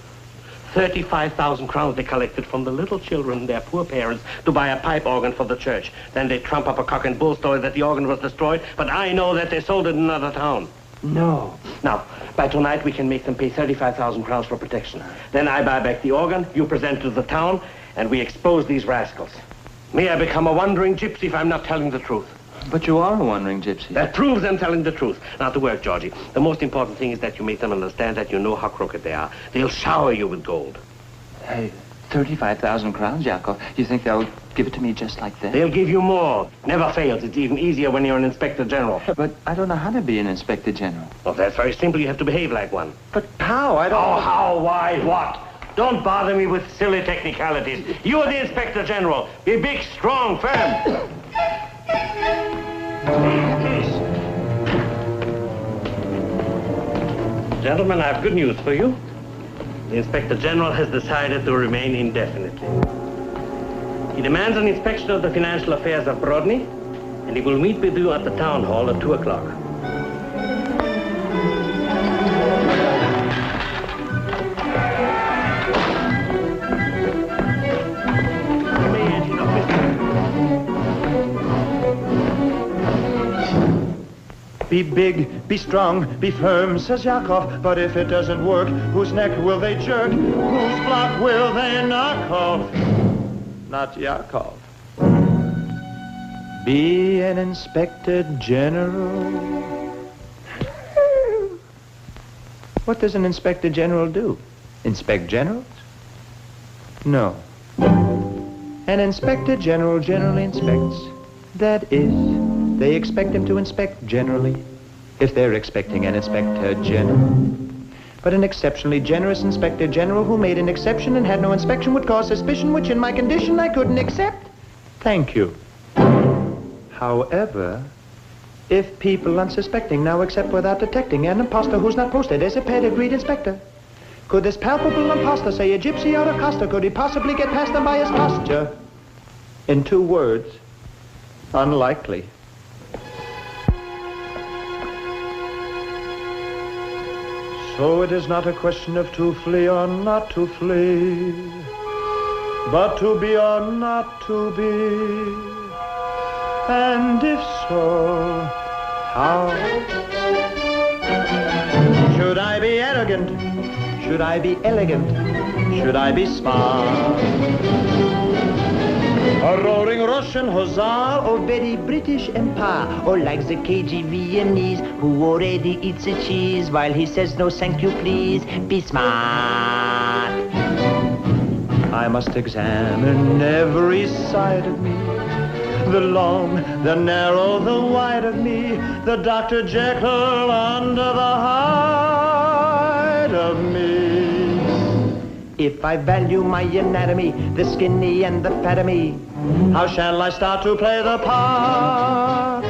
S2: 35,000 crowns they collected from the little children and their poor parents to buy a pipe organ for the church. Then they trump up a cock and bull story that the organ was destroyed, but I know that they sold it in another town.
S10: No.
S2: Now, by tonight we can make them pay 35,000 crowns for protection. Then I buy back the organ, you present it to the town, and we expose these rascals. May I become a wandering gypsy if I'm not telling the truth.
S8: But you are a wandering gypsy.
S2: That proves I'm telling the truth. Now to work, Georgie. The most important thing is that you make them understand that you know how crooked they are. They'll shower you with gold.
S8: Hey, 35,000 crowns, Yakov. You think they'll give it to me just like that?
S2: They'll give you more. Never fails. It's even easier when you're an Inspector General.
S8: But I don't know how to be an Inspector General.
S2: Well, that's very simple. You have to behave like one.
S10: But how? I don't...
S2: Oh, how, why, what? Don't bother me with silly technicalities. You're the Inspector General. Be big, strong, firm. Gentlemen, I have good news for you. The Inspector General has decided to remain indefinitely. He demands an inspection of the financial affairs of Brodny, and he will meet with you at the town hall at 2 o'clock.
S8: Be big, be strong, be firm, says Yakov. But if it doesn't work, whose neck will they jerk? Whose block will they knock off? Not Yakov. Be an Inspector General. What does an Inspector General do? Inspect generals? No. An Inspector General generally inspects. That is, they expect him to inspect generally, if they're expecting an Inspector General. But an exceptionally generous Inspector General who made an exception and had no inspection would cause suspicion, which in my condition I couldn't accept. Thank you. However, if people unsuspecting now accept without detecting an imposter who's not posted as a pedigreed inspector, could this palpable imposter say a gypsy out of Koster? Could he possibly get past them by his posture? In 2 words, unlikely.
S9: So it is not a question of to flee or not to flee, but to be or not to be. And if so, how? Should I be arrogant? Should I be elegant? Should I be smart? A roaring Russian hussar,
S8: or very British empire, or like the cagey Viennese who already eats a cheese while he says no thank you please. Be smart.
S9: I must examine every side of me, the long, the narrow, the wide of me, the Dr. Jekyll under the hide of me.
S8: If I value my anatomy, the skinny and the fat of me,
S9: how shall I start to play the part?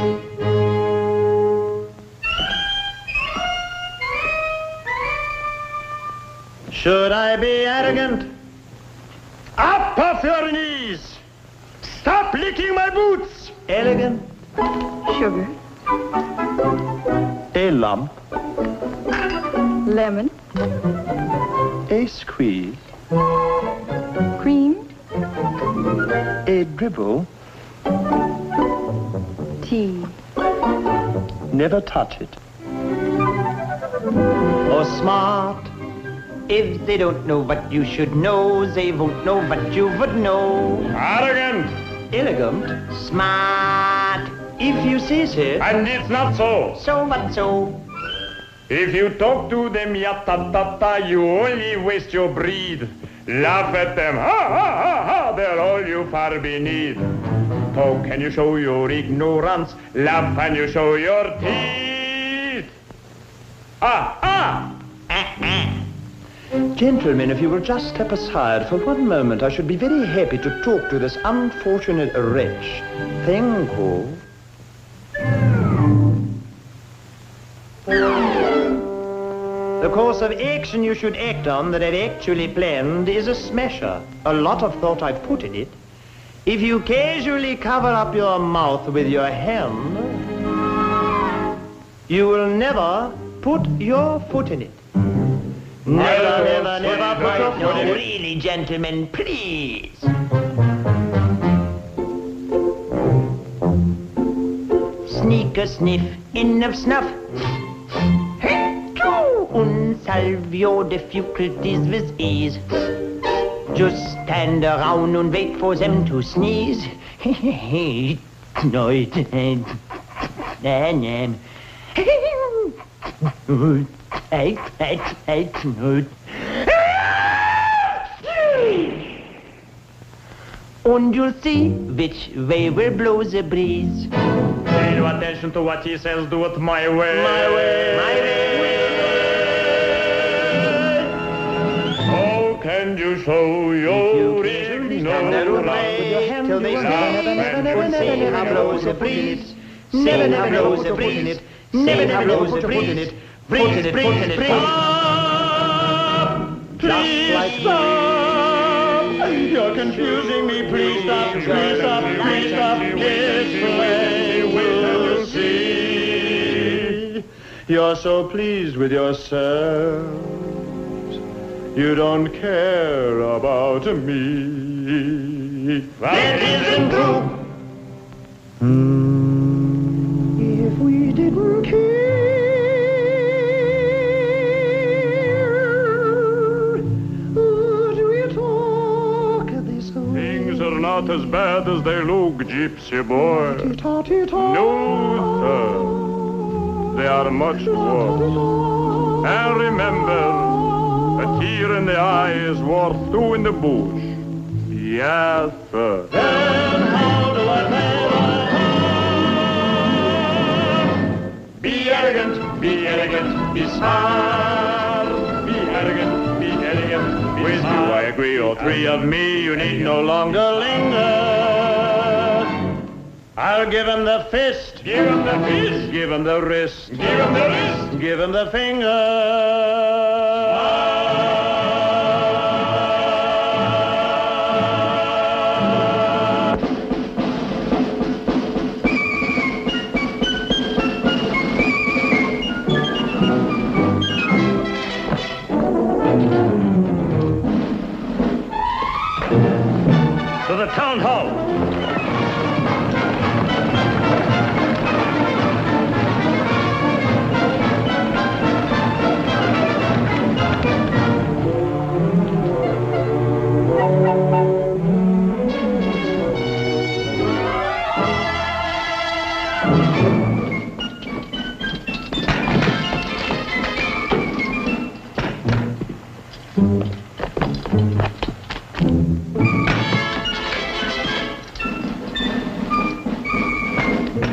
S9: Should I be arrogant? Up off your knees! Stop licking my boots!
S8: Elegant.
S16: Sugar.
S9: A lump.
S16: Lemon.
S9: A squeeze.
S16: Cream.
S9: A dribble.
S16: Tea.
S9: Never touch it. Or smart.
S8: If they don't know what you should know, they won't know what you would know.
S9: Arrogant.
S8: Elegant. Smart. If you say so.
S9: And it's not so.
S8: So what so?
S9: If you talk to them yatta-tata, you only waste your breath. Laugh at them, ha ha ha ha, they're all you far beneath. Talk and you show your ignorance, laugh and you show your teeth. Gentlemen, if you will just step aside for one moment, I should be very happy to talk to this unfortunate wretch. Thank you. The course of action you should act on that I've actually planned is a smasher. A lot of thought I've put in it. If you casually cover up your mouth with your hand, you will never put your foot in it. Never, never, never put your foot in it. Really, gentlemen, please. Sneak a sniff, enough snuff. And solve your difficulties with ease. Just stand around and wait for them to sneeze. And you'll see which way will blow the breeze. Pay no attention to what he says, do it my way. My way. My way. How can you show your ignorance? Till they never blows the breeze. Never blows the breeze. Never blows the breeze. Breeze, breeze, breeze. Please stop. You're confusing me. Please stop. Please stop. Please stop. This way we'll see. You're so pleased with yourself. You don't care about me. That isn't true. If we didn't care, would we talk this way? Things are not as bad as they look, gypsy boy. No, sir. They are much worse. And remember, a tear in the eye is worth two in the bush. Yes, sir. Then how do I play? Be arrogant, be elegant, be smart. Be arrogant, be elegant, be with smart. You I agree, all three of me, you need no longer linger. I'll give him the fist. Give him the fist. Give him the wrist. Give him the wrist. Give him the finger.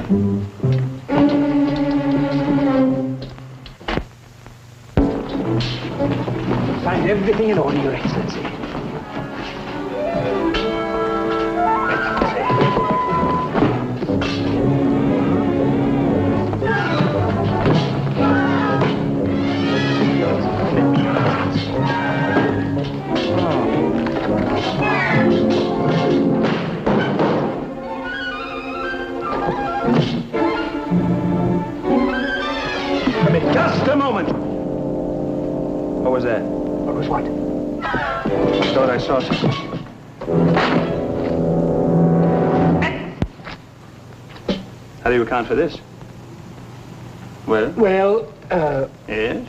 S8: Find everything in order, Your Excellency.
S9: Just a moment. What was that?
S8: What was what?
S9: I thought I saw something. How do you account for this? Well?
S8: Well,
S9: Yes?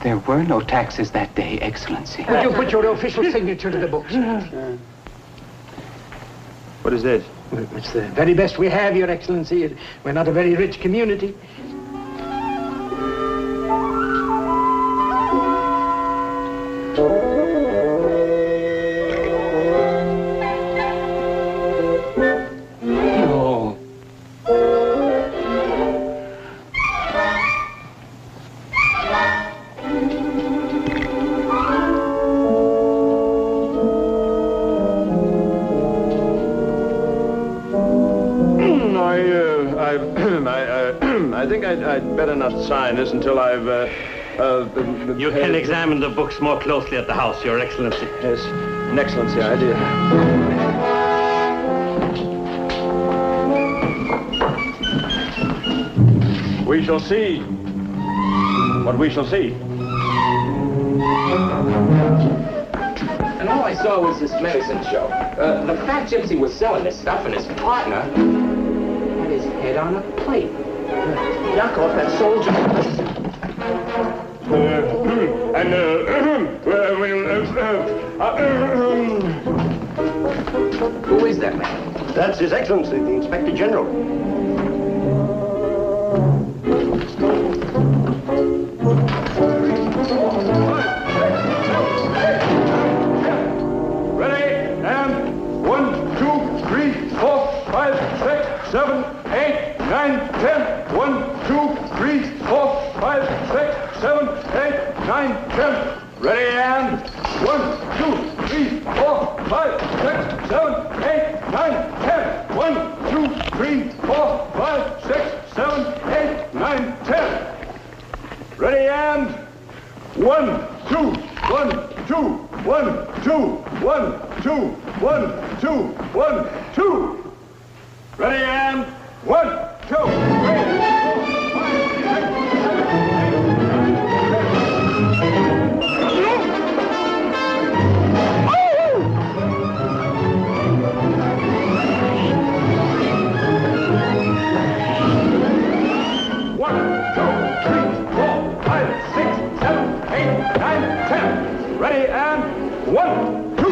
S17: There were no taxes that day, Excellency.
S8: Would you put your official signature to the books?
S9: What is this?
S8: It's the very best we have, Your Excellency. We're not a very rich community.
S17: No.
S9: I think I'd better not sign this until I've,
S2: You can examine the books more closely at the house, Your Excellency.
S9: Yes, an excellency idea. We shall see what we shall see.
S3: And all I saw was this medicine show. The fat gypsy was selling this stuff, and his partner had his head on a plate. Knock off that soldier. Who is that man?
S1: That's His Excellency, the Inspector General.
S9: Ready, and 1, 2, 3, 4, 5, 6, 7, 8, 9, 10. 1, 2, 3, 4, 5, 6, 7, 8, 9, 10. Ready, and 1, 2, 3, 4, 5, 6, 7, 8, 9, 10. 1, 2, 3, 4, 5, 6, 7, 8, 9, 10. Ready, and 1, 2, 1, 2, 1, 2, 1, 2, 1, 2, 1, 2. Ready, and 1, 2, 3, 4, 5, 6, 1, 2,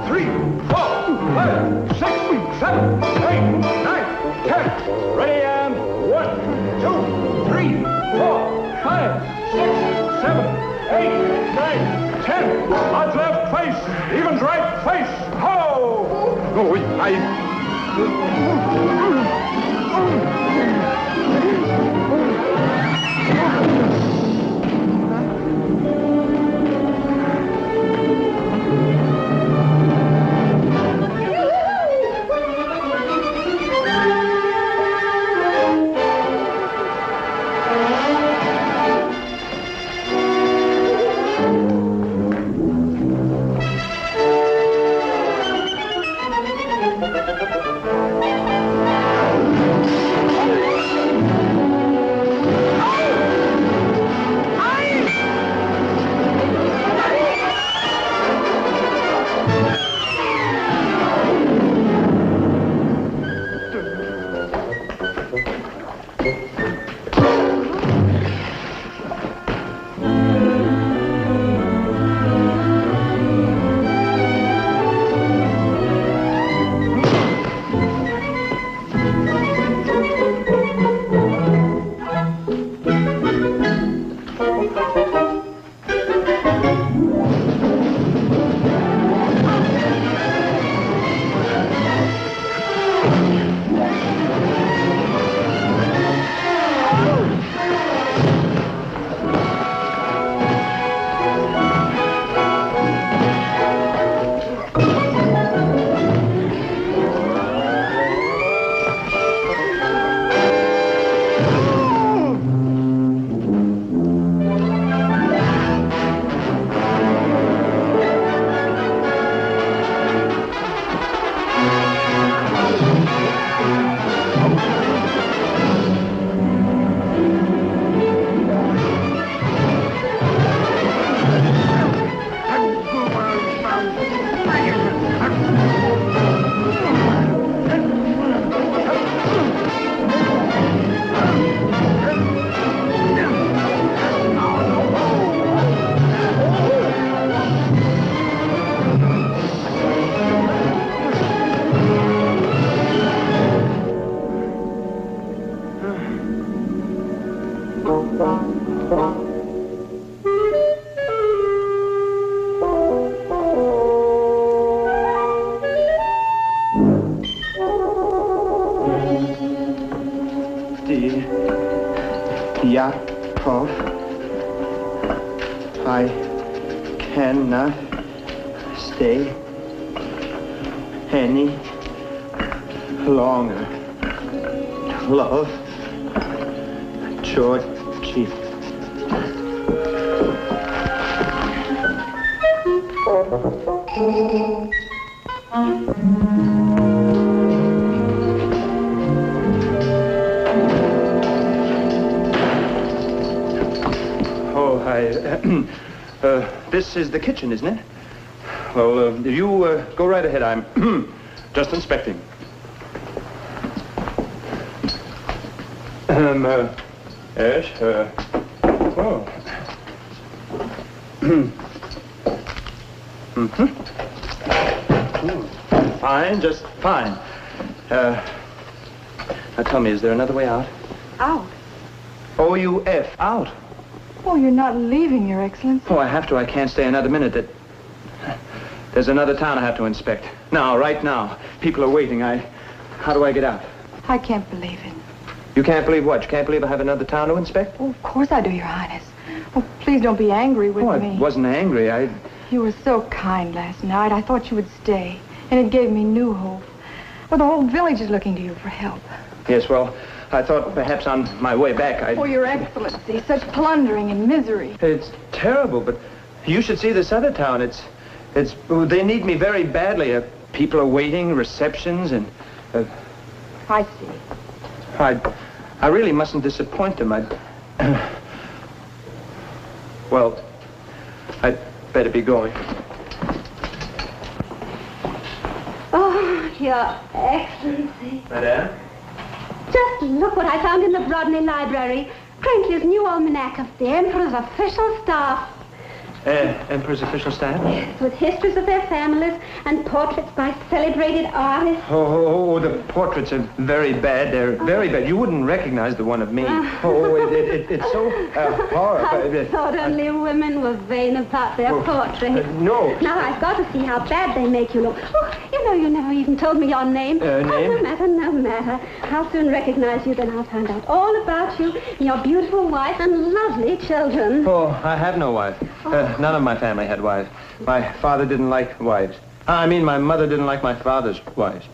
S9: 3, 4, 5, 6, 7, 8, 9, 10. Ready, and 1, 2, 3, 4, 5, 6, 7, 8, 9, 10. Odds left face, evens right face. Ho! Oh,
S10: Yakov, I cannot stay any longer. Love, Georgie.
S8: Oh, this is the kitchen, isn't it? Well, you go right ahead. I'm just inspecting. Yes, oh. Fine, just fine. Now tell me, is there another way out?
S16: Out?
S8: O-U-F, out.
S16: Oh, you're not leaving, Your Excellency.
S8: Oh, I have to. I can't stay another minute. There's another town I have to inspect. Now, right now. People are waiting. How do I get out?
S16: I can't believe it.
S8: You can't believe what? You can't believe I have another town to inspect?
S16: Oh, of course I do, Your Highness. Oh, please don't be angry with me.
S8: I wasn't angry.
S16: You were so kind last night. I thought you would stay, and it gave me new hope. Well, the whole village is looking to you for help.
S8: Yes, well, I thought perhaps on my way back I'd...
S16: Oh, Your Excellency, such plundering and misery.
S8: It's terrible, but you should see this other town. They need me very badly. People are waiting, receptions, and...
S16: I see.
S8: I really mustn't disappoint them. Well, I'd better be going.
S7: Oh, Your Excellency.
S8: Madame?
S7: Just look what I found in the Brodney Library. Crankley's new almanac of the Emperor's official staff.
S8: Emperor's official staff?
S7: Yes, with histories of their families and portraits by celebrated artists.
S8: Oh, the portraits are very bad. They're very bad. You wouldn't recognize the one of me. It's so horrible.
S7: I thought only women were vain about their portraits.
S8: No.
S7: Now I've got to see how bad they make you look. Oh, you never even told me your name.
S8: Name?
S7: No matter. I'll soon recognize you, then I'll find out all about you, your beautiful wife, and lovely children.
S8: Oh, I have no wife. None of my family had wives. My father didn't like wives. My mother didn't like my father's wives.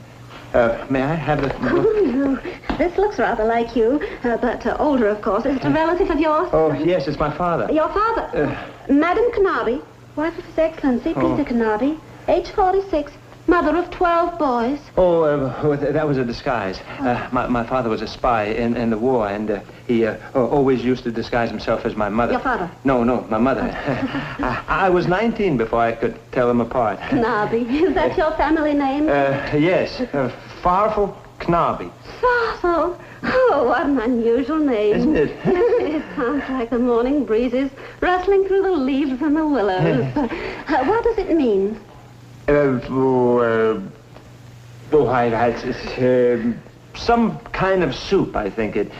S8: May I have the...
S7: Oh, this looks rather like you, but older, of course. Is it a relative of yours?
S8: Oh, yes, it's my father.
S7: Your father? Madam Canarby, wife of His Excellency, Peter Canarby, age 46, mother of 12 boys.
S8: Oh, that was a disguise. My father was a spy in the war, and he always used to disguise himself as my mother.
S7: Your father?
S8: No, my mother. I was 19 before I could tell them apart.
S7: Knobby. Is that your family name?
S8: Yes. Farfel Knobby.
S7: Farfel? Oh, what an unusual name.
S8: Isn't it?
S7: It sounds like the morning breezes rustling through the leaves and the willows. What does it mean?
S8: It's some kind of soup, I think it.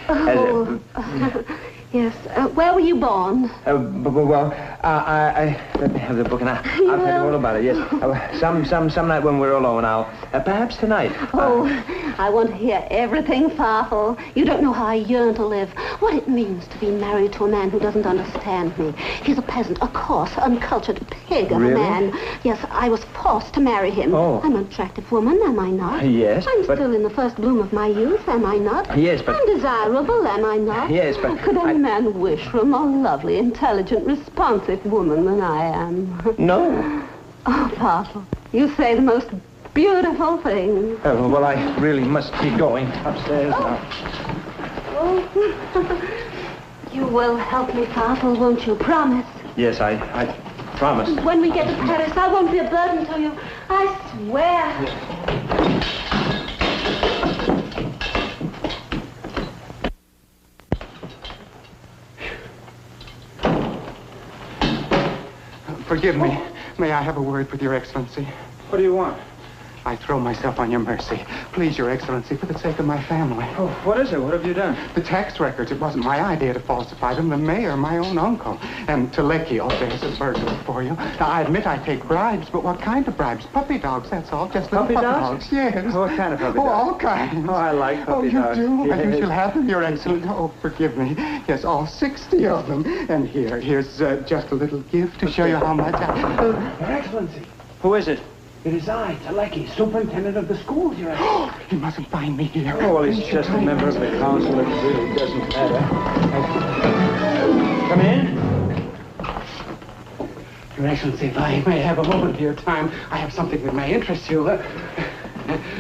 S7: Yes. Where were you born?
S8: I let me have the book and I'll tell you all about it. Yes. Some night when we're alone, perhaps tonight.
S7: I want to hear everything, Farfel. You don't know how I yearn to live. What it means to be married to a man who doesn't understand me. He's a peasant, a coarse, uncultured pig of a man. Yes, I was forced to marry him.
S8: Oh.
S7: I'm an attractive woman, am I not?
S8: Yes,
S7: I'm still in the first bloom of my youth, am I not?
S8: Yes, but...
S7: I'm desirable, am I not?
S8: Yes, but...
S7: Could any man wish for a more lovely, intelligent, responsive woman than I am?
S8: No.
S7: Oh, Farfel, you say the most beautiful things.
S8: Well, I really must be going upstairs now.
S7: You will help me, Farfel, won't you? Promise.
S8: Yes, I promise.
S7: When we get to Paris, I won't be a burden to you. I swear.
S17: Forgive me. May I have a word with Your Excellency?
S8: What do you want?
S17: I throw myself on your mercy. Please, Your Excellency, for the sake of my family.
S10: Oh, what is it? What have you done?
S17: The tax records. It wasn't my idea to falsify them. The mayor, my own uncle. And Teleki, oh, there's a burglar for you. Now, I admit I take bribes, but what kind of bribes? Puppy dogs, that's all. Just little puppy dogs? Yes.
S10: What kind of puppy dogs?
S17: Oh, all kinds.
S10: Oh, I like puppy dogs.
S17: Oh, you do?
S10: Yes.
S17: You shall have them, Your Excellency. Oh, forgive me. Yes, all 60 of them. And here's just a little gift to show you how much
S8: Your Excellency.
S10: Who is it?
S8: It is I, Teleki, superintendent of the schools, Your Excellency.
S17: He mustn't find me here.
S10: Oh, well, he's just a member of the council. It really doesn't matter. Come in.
S17: Your Excellency, if I may have a moment of your time, I have something that may interest you.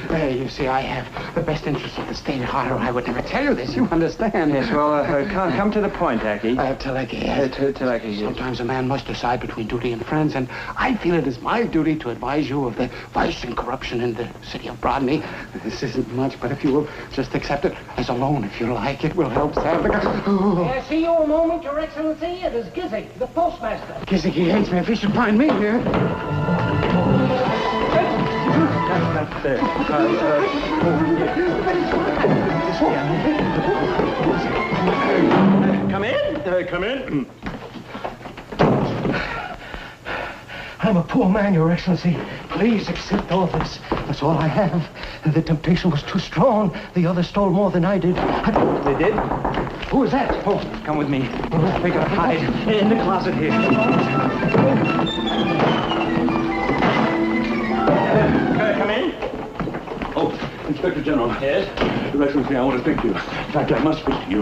S17: You see, I have the best interests of the state at heart, or I would never tell you this. You understand?
S10: Yes, well, come to the point, Aki.
S17: Teleki, yes.
S10: Teleki,
S17: Sometimes a man must decide between duty and friends, and I feel it is my duty to advise you of the vice and corruption in the city of Brodny. This isn't much, but if you will just accept it as a loan, if you like, it will help save the...
S18: May I see you a moment, Your Excellency? It is Gizik, the postmaster.
S17: Gizik, he hates me if he should find me here.
S10: There. Come in. Come in.
S8: I'm a poor man, Your Excellency. Please accept all this. That's all I have. The temptation was too strong. The others stole more than I did.
S10: They did?
S8: Who is that?
S10: Oh, come with me. We gotta hide in the closet here. Come in.
S14: Oh, Inspector General.
S10: Yes?
S14: Your Excellency, I want to speak to you. In fact, I must speak to you.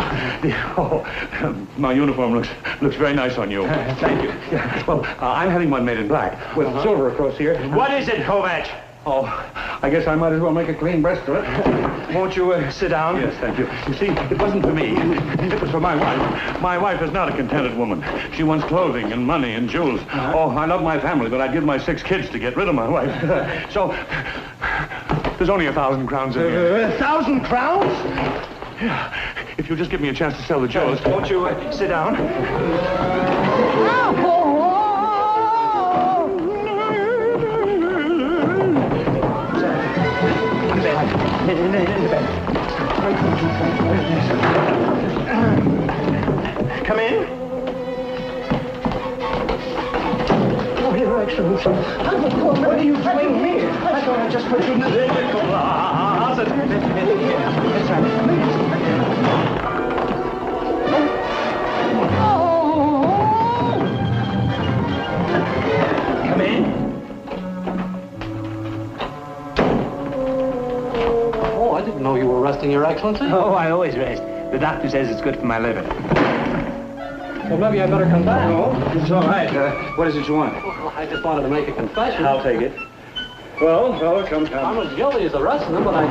S14: My uniform looks very nice on you.
S10: Thank you.
S14: Yeah, well, I'm having one made in black with silver across here.
S10: What is it, Kovac?
S14: Oh, I guess I might as well make a clean breast of it.
S10: Won't you sit down?
S14: Yes, thank you. You see, it wasn't for me. It was for my wife. My wife is not a contented woman. She wants clothing and money and jewels. Oh, I love my family, but I'd give my 6 kids to get rid of my wife. So, there's only 1,000 crowns in here.
S10: 1,000 crowns?
S14: Yeah. If you'll just give me a chance to sell the jewels.
S10: Won't you sit down? In the bed. Come in.
S8: Oh, Your Excellency. I'm a poor man.
S10: What are you doing here? I thought I just put you in the closet. That's right. Come in.
S13: I didn't know you were resting, Your Excellency.
S10: Oh, I always rest. The doctor says it's good for my liver.
S13: Well, maybe I better come back.
S10: No, it's all right. What is it you want?
S13: Well, I just wanted to make a confession.
S10: I'll take it. Well, come.
S13: I'm as guilty as the rest of them, but I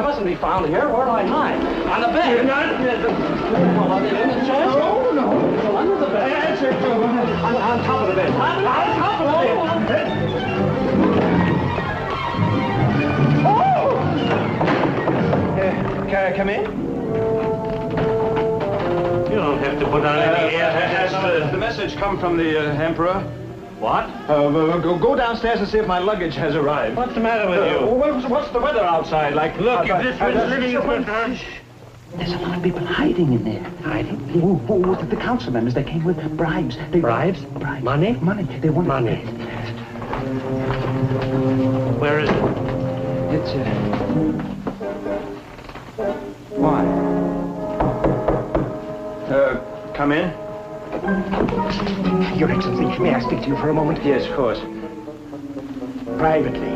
S13: mustn't be found here. Where do I hide? On the bed.
S10: You're not...
S13: Well, in the chest?
S10: No.
S13: Well, under the bed.
S10: That's it. On top of the bed.
S13: On top of the bed.
S10: Can I come in?
S2: You don't have to put on any air.
S10: Has the message come from the Emperor?
S2: What?
S10: Go downstairs and see if my luggage has arrived.
S2: What's the matter with you?
S10: What's the weather outside like?
S2: Look, if this was living...
S8: There's a lot of people hiding in there.
S2: Hiding?
S8: The council members, they came with bribes.
S2: Bribes? Money?
S8: Money. They wanted
S2: money. Where is it?
S10: It's Why? Come in.
S8: Your Excellency, may I speak to you for a moment?
S10: Yes, of course.
S8: Privately.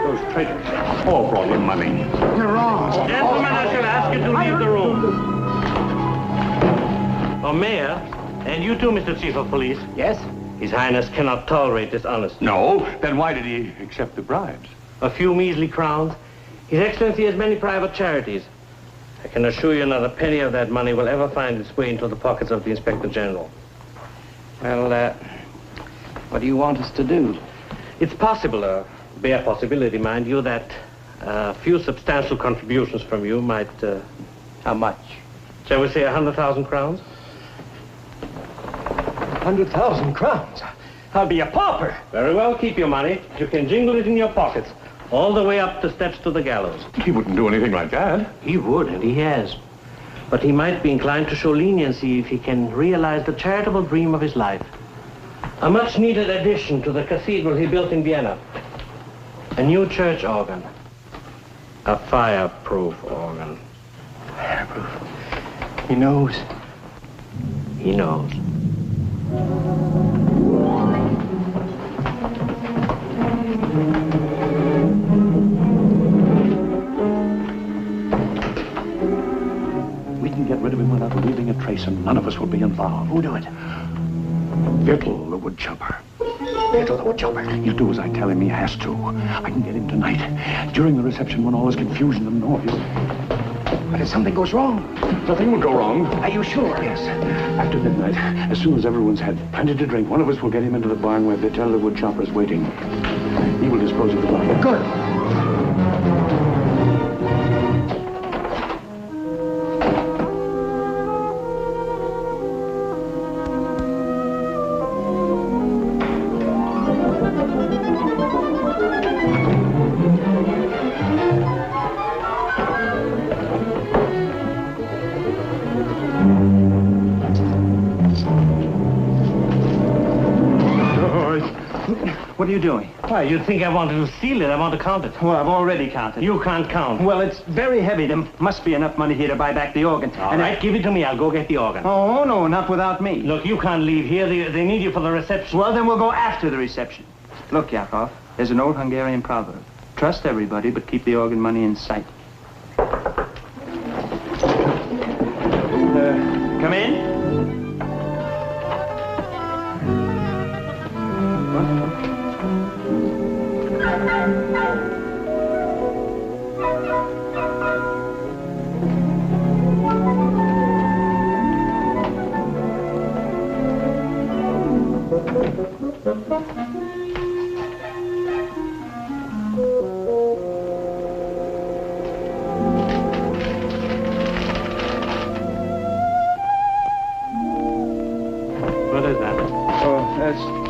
S14: Those traitors all brought in money.
S8: You're wrong.
S2: Gentlemen, I shall ask you to leave the room. Oh, Mayor, and you too, Mr. Chief of Police.
S8: Yes?
S2: His Highness cannot tolerate dishonesty.
S14: No? Then why did he accept the bribes?
S2: A few measly crowns. His Excellency has many private charities. I can assure you not a penny of that money will ever find its way into the pockets of the Inspector General.
S13: Well, what do you want us to do?
S2: It's possible, a bare possibility, mind you, that a few substantial contributions from you might...
S13: How much?
S2: Shall we say 100,000 crowns?
S3: 100,000 crowns? I'll be a pauper.
S2: Very well, keep your money. You can jingle it in your pockets, all the way up the steps to the gallows.
S14: He wouldn't do anything like that.
S2: He would, and he has. But he might be inclined to show leniency if he can realize the charitable dream of his life. A much-needed addition to the cathedral he built in Vienna. A new church organ. A fireproof organ.
S3: Fireproof. He knows.
S2: He knows.
S14: We can get rid of him without leaving a trace, and none of us will be involved.
S3: Who'll do it?
S14: Bredell, the woodchopper.
S3: Bredell, the woodchopper.
S14: He'll do as I tell him. He has to. I can get him tonight, during the reception when all is confusion and noise.
S3: But if something goes wrong?
S14: Nothing will go wrong.
S3: Are you sure?
S14: Yes. After midnight, as soon as everyone's had plenty to drink, one of us will get him into the barn where Bredell, the woodchopper, is waiting. He will dispose of the body.
S3: Good.
S8: What are you doing?
S2: Why, you'd think I wanted to steal it. I want to count it.
S8: Well, I've already counted.
S2: You can't count.
S8: Well, it's very heavy. There must be enough money here to buy back the organ.
S2: All right, give it to me. I'll go get the organ.
S8: Oh, no, not without me.
S2: Look, you can't leave here. They need you for the reception.
S8: Well, then we'll go after the reception. Look, Yakov, there's an old Hungarian proverb. Trust everybody, but keep the organ money in sight. Come in.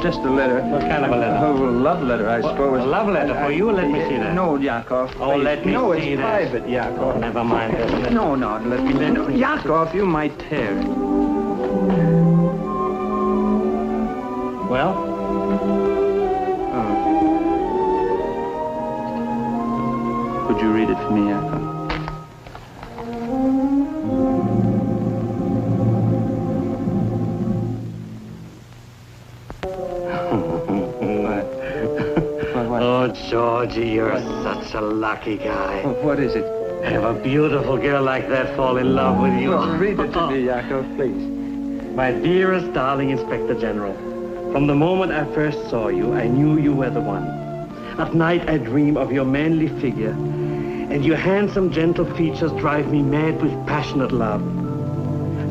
S8: Just a letter.
S2: What kind of a letter?
S8: Oh, a love letter, I suppose.
S2: A love letter for you? Let me see that.
S8: No, Yakov.
S2: Oh, let me
S8: no,
S2: see
S8: it's
S2: that.
S8: private, Yakov.
S2: Oh, never mind.
S8: No, let me... No, Yakov, you might tear it.
S2: Well?
S8: Oh. Could you read it for me, Yakov?
S2: Oh, Georgie, you're such a lucky guy.
S8: What is it?
S2: Have a beautiful girl like that fall in love with you.
S8: Oh, read it to me, Yakov, please.
S2: My dearest, darling Inspector General, from the moment I first saw you, I knew you were the one. At night, I dream of your manly figure, and your handsome, gentle features drive me mad with passionate love.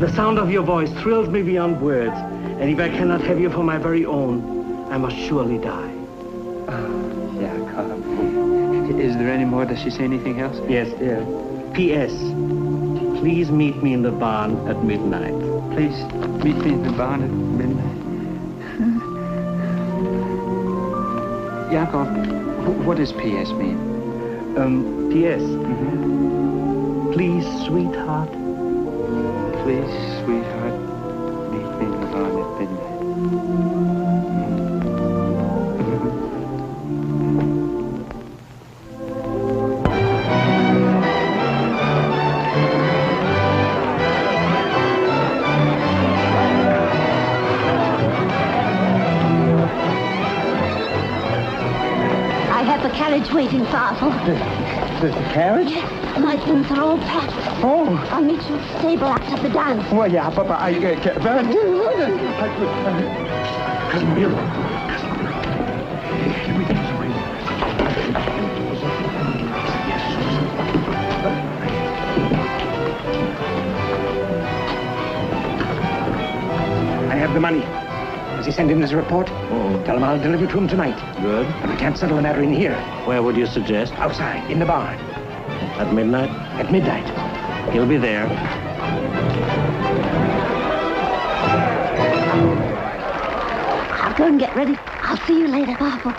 S2: The sound of your voice thrills me beyond words, and if I cannot have you for my very own, I must surely die.
S8: Is there any more? Does she say anything else?
S2: Yes, dear. P.S. Please meet me in the barn at midnight.
S8: Please meet me in the barn at midnight. Yakov, what does P.S. mean?
S2: P.S. Please, sweetheart.
S8: Please, sweetheart, meet me in the barn at midnight.
S19: Carriage waiting, Father.
S8: The carriage?
S19: Yes, my things are all packed.
S8: Oh.
S19: I'll meet you at the stable after the dance.
S8: Well, yeah, Papa, I get...
S14: Cousin Miro.
S3: I have the money. Has he sent in his report? Tell him I'll deliver it to him tonight.
S2: Good.
S3: But we can't settle the matter in here.
S2: Where would you suggest?
S3: Outside, in the barn.
S2: At midnight?
S3: At midnight.
S2: He'll be there.
S19: and get ready. I'll see you later, Papa.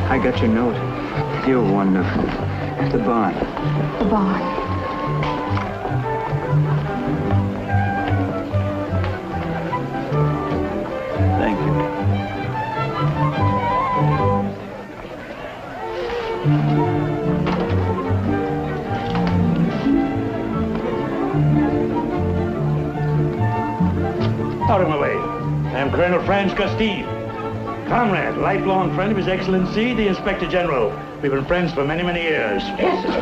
S10: I got your note. You're wonderful. The barn.
S16: The barn.
S10: Thank you.
S14: Out of my way. I am Colonel Franz Castile. Comrade, lifelong friend of His Excellency, the Inspector General. We've been friends for many, many years.
S12: Yes, sir.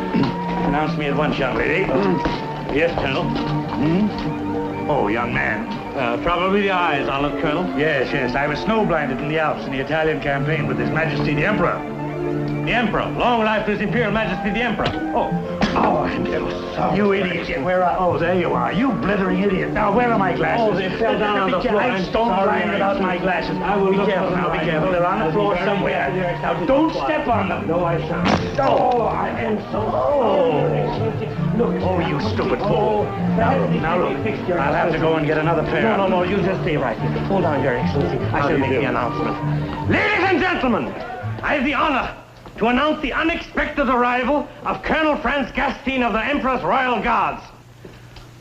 S14: Announce me at once, young lady. Yes, Colonel. Oh, young man.
S2: Probably the eyes, Olive Colonel.
S14: Yes. I was snow-blinded in the Alps in the Italian campaign with His Majesty the Emperor.
S2: The Emperor. Long life to His Imperial Majesty the Emperor.
S14: Oh, I'm so sorry. You idiot. Where are... Oh, there you are. You blithering idiot. Now, where are my glasses?
S2: Oh, they fell down on the floor.
S14: I'm stone-blind without my glasses.
S2: I will
S14: be careful now, be careful. They're on the floor somewhere. Now, don't step on them.
S2: No, I shan't.
S14: Oh, I am so... Oh, you stupid fool. Now, look. I'll have to go and get another pair.
S2: No, you just stay right here. Hold on, Your Excellency. I shall make the announcement. Ladies and gentlemen, I have the honor to announce the unexpected arrival of Colonel Franz Castile of the Emperor's Royal Guards,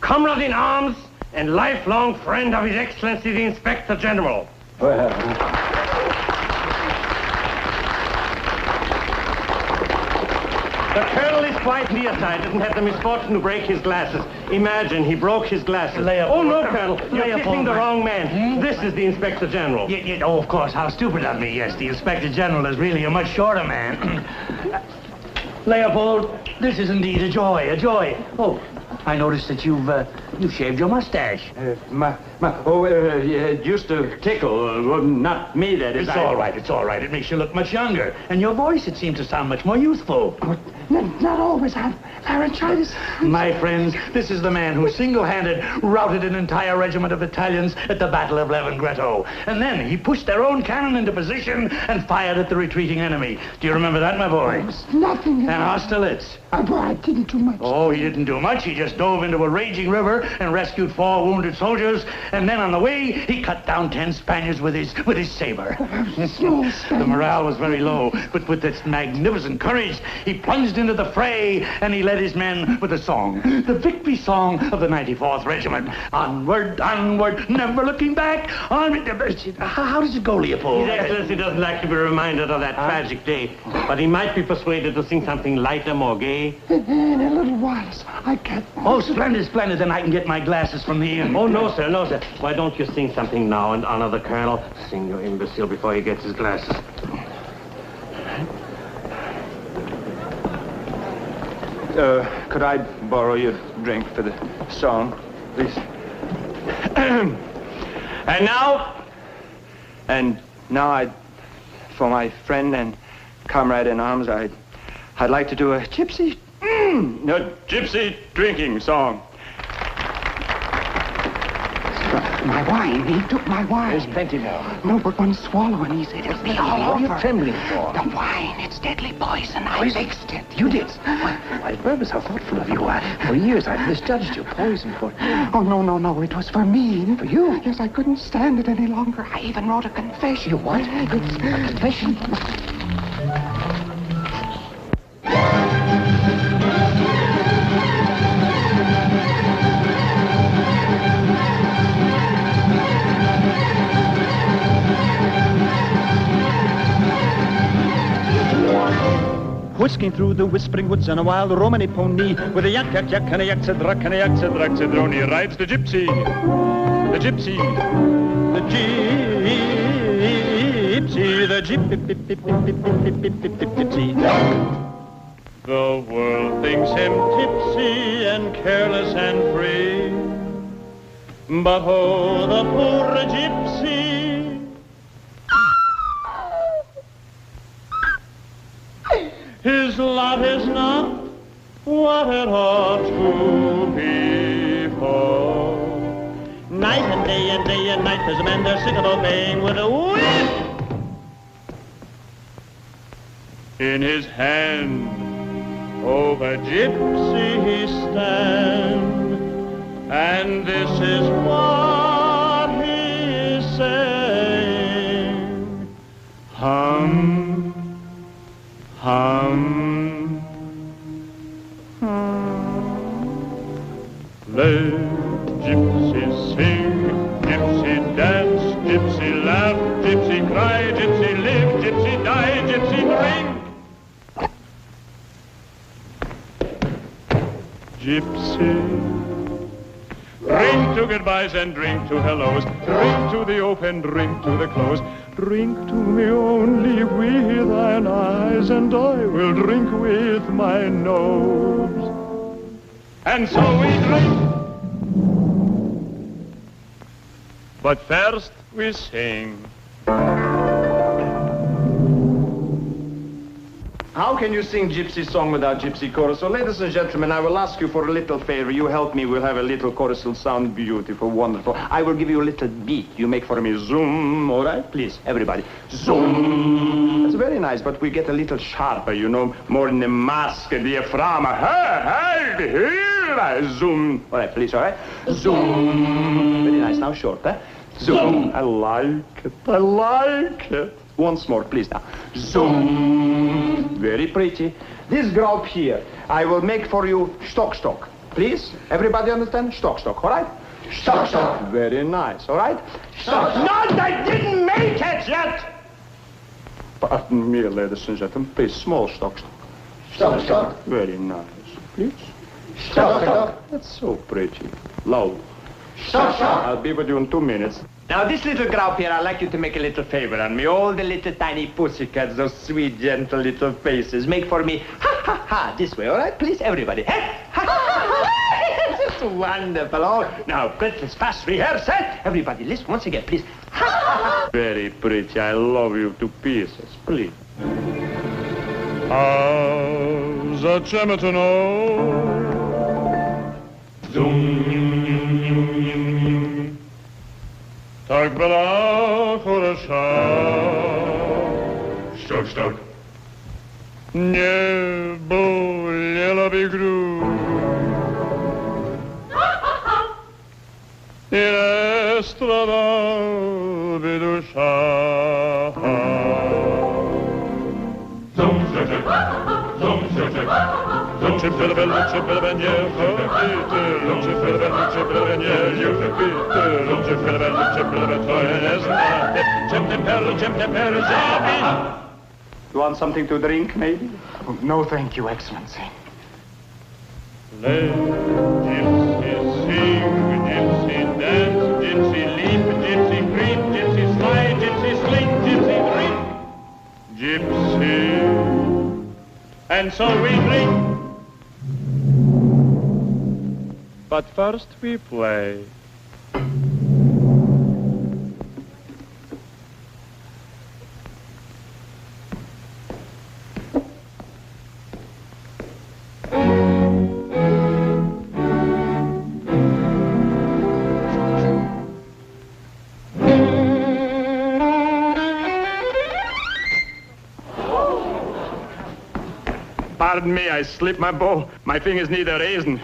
S2: comrade in arms and lifelong friend of His Excellency the Inspector General. The Colonel is quite nearsighted and had the misfortune to break his glasses. Imagine, he broke his glasses. Oh, no, Colonel, you're kissing the wrong man. This is the Inspector General.
S14: Oh, of course, how stupid of me. Yes, the Inspector General is really a much shorter man. Leopold, this is indeed a joy, a joy. Oh, I noticed that you've shaved your mustache.
S10: It used to tickle. Well, not me, that is.
S14: It's all right. It makes you look much younger. And your voice, it seems to sound much more youthful.
S15: Not always. I've laryngitis.
S14: My friends, this is the man who single-handed routed an entire regiment of Italians at the Battle of Levingreto. And then he pushed their own cannon into position and fired at the retreating enemy. Do you remember that, my boy?
S15: Nothing.
S14: And Austerlitz.
S15: I didn't do much.
S14: Oh, he didn't do much. He just dove into a raging river and rescued 4 wounded soldiers. And then on the way, he cut down 10 Spaniards with his saber. The morale was very low, but with this magnificent courage, he plunged into the fray and he led his men with a song, the victory song of the 94th Regiment. Onward, onward, never looking back. How does it go, Leopold?
S2: His Excellency doesn't like to be reminded of that tragic day, but he might be persuaded to sing something lighter, more gay.
S15: In a little while, I can't.
S14: Oh, splendid. Then I can get my glasses from the inn.
S2: Oh, no, sir. Why don't you sing something now and honor the Colonel? Sing, you imbecile, before he gets his glasses.
S10: Could I borrow your drink for the song, please? And now, for my friend and comrade in arms, I'd like to do a gypsy drinking song.
S17: My wine. He took my wine.
S12: There's plenty more.
S17: No, but one swallow and he said it'll be all
S12: What
S17: over.
S12: are you trembling for?
S17: The wine. It's deadly poison. I mixed it. You did.
S12: Why, Burbus, how thoughtful of you. For years, I've misjudged your poison for...
S17: Oh, no. It was for me.
S12: For you?
S17: Yes, I couldn't stand it any longer. I even wrote a confession.
S12: You what? A confession?
S20: Whisking through the whispering woods on a wild Romany pony with a yak and a yak-a-drak and a yak-a-drak-a-drony rides the gypsy. The gypsy. The gypsy. The gypsy.
S6: The world thinks him tipsy and careless and free, but oh, the poor gypsy. His lot is not what it ought to be for. Night and day and day and night, there's a man there sick of obeying with a whip.
S20: In his hand, over gypsy he stands, and this is what he is saying. Hum, hum, let gypsies sing, gypsy dance, gypsy laugh, gypsy cry, gypsy live, gypsy die, gypsy drink. Gypsy, drink to goodbyes and drink to hellos, drink to the open, drink to the close. Drink to me only with thine eyes, and I will drink with my nose. And so we drink. But first we sing.
S9: How can you sing gypsy song without gypsy chorus? So, ladies and gentlemen, I will ask you for a little favor. You help me, we'll have a little chorus. It'll sound beautiful, wonderful. I will give you a little beat. You make for me zoom, all right? Please, everybody. Zoom. That's very nice, but we get a little sharper, you know, more in the mask, diaphragm. Hey, here, zoom. All right, please, all right? Zoom. Very nice. Now short, eh? Zoom. I like it. I like it. Once more, please, now. Zoom. Very pretty. This group here, I will make for you stock. Please, everybody understand? Stock, all right? Stock. Very nice, all right? Stock. No, I didn't make it yet! Pardon me, ladies and gentlemen. Please, small stock. Stock. Very nice. Please. Stock. That's so pretty. Low. Stock. I'll be with you in 2 minutes. Now, this little group here, I'd like you to make a little favor on me. All the little tiny pussycats, those sweet, gentle little faces. Make for me, ha, this way, all right? Please, everybody. Ha, ha. It's just wonderful. Oh, now, let's fast rehearse, eh? Everybody, listen once again, please. Ha. Very pretty. I love you to pieces. Please.
S20: Zoom. Tak byla хороша. Stock. Не болела бы грудь. И не страдала бы душа.
S9: You want something to drink, maybe?
S17: Oh, no, thank you, Excellency.
S20: Let gypsy sing, gypsy dance, gypsy leap, gypsy creep, gypsy slide, gypsy sling, gypsy drink. Gypsy, and so we drink. But first we play.
S9: Pardon me, I slipped my bow. My fingers need a raisin.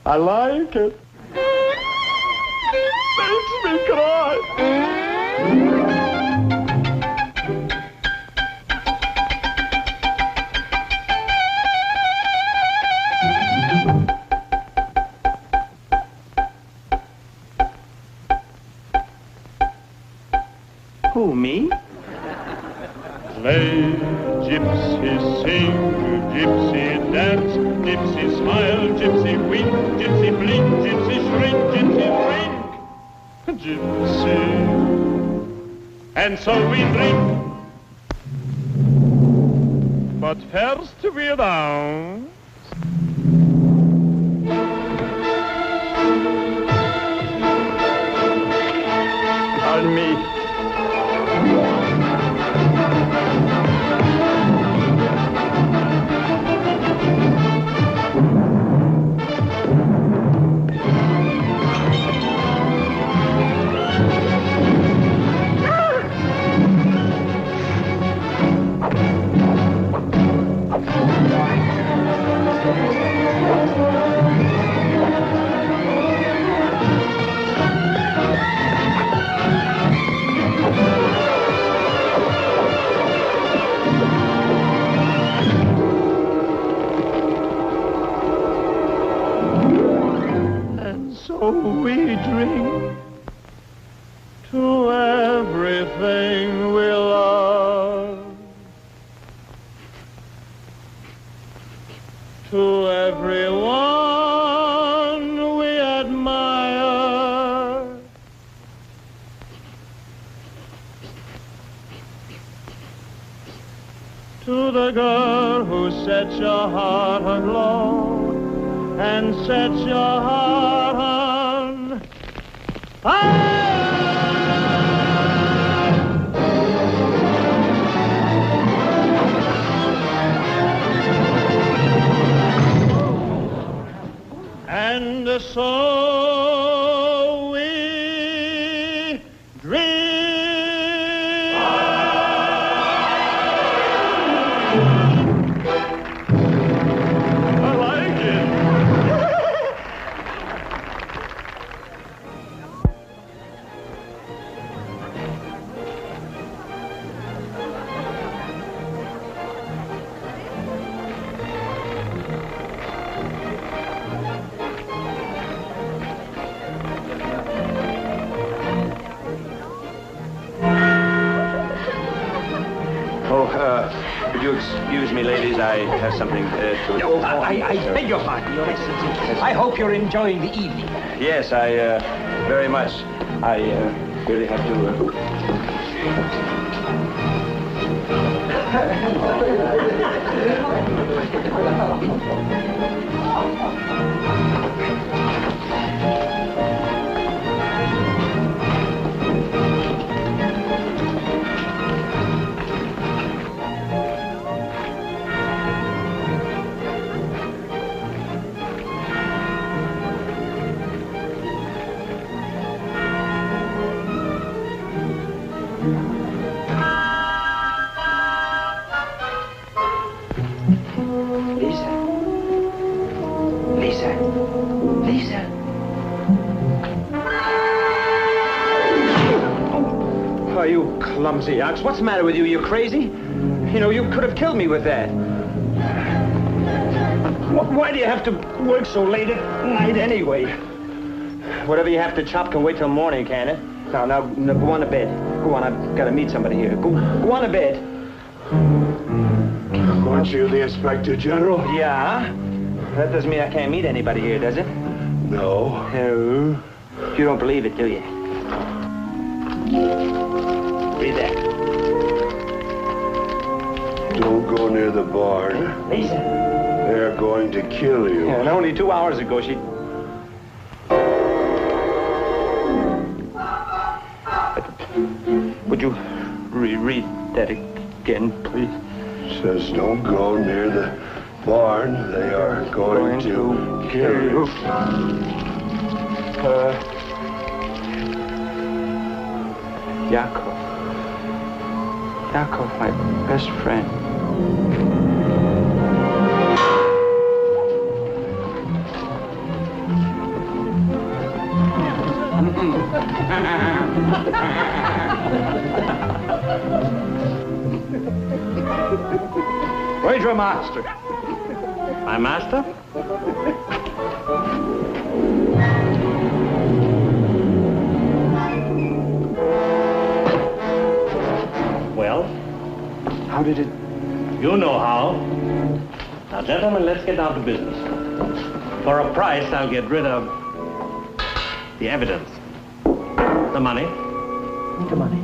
S20: I like it. Makes me cry.
S9: Who, me?
S20: play, gypsy sing, gypsy dance, gypsy smile, gypsy wink, gypsy blink, gypsy shrink, gypsy rink, gypsy. And so we drink. But first we're down. Pardon me. So we drink to everything we love, to everyone we admire, to the girl who sets your heart aglow and sets your heart on fire. And so we drink.
S3: Could you excuse me, ladies? I have something to...
S8: Oh, I beg your pardon, Your Excellency. I hope you're enjoying the evening.
S3: Yes, I, very much. I, really have to,
S10: You clumsy ox. What's the matter with you? You crazy? You know, you could have killed me with that. Why do you have to work so late at night anyway? Whatever you have to chop can wait till morning, can it? Now, go on to bed. Go on, I've got to meet somebody here. Go on to bed.
S11: Aren't you the Inspector General?
S10: Yeah? That doesn't mean I can't meet anybody here, does it?
S11: No.
S10: No. You don't believe it, do you? Read that.
S11: Don't go near the barn.
S10: Lisa.
S11: They're going to kill you.
S10: Yeah, and only 2 hours ago, she... Would you reread that again, please?
S11: Says don't go near the barn. They are going to kill you.
S10: Yakov, my best friend.
S3: Where's your master?
S14: My master?
S8: How did it...
S14: You know how. Now, gentlemen, let's get down to business. For a price, I'll get rid of the evidence. The money.
S8: The money.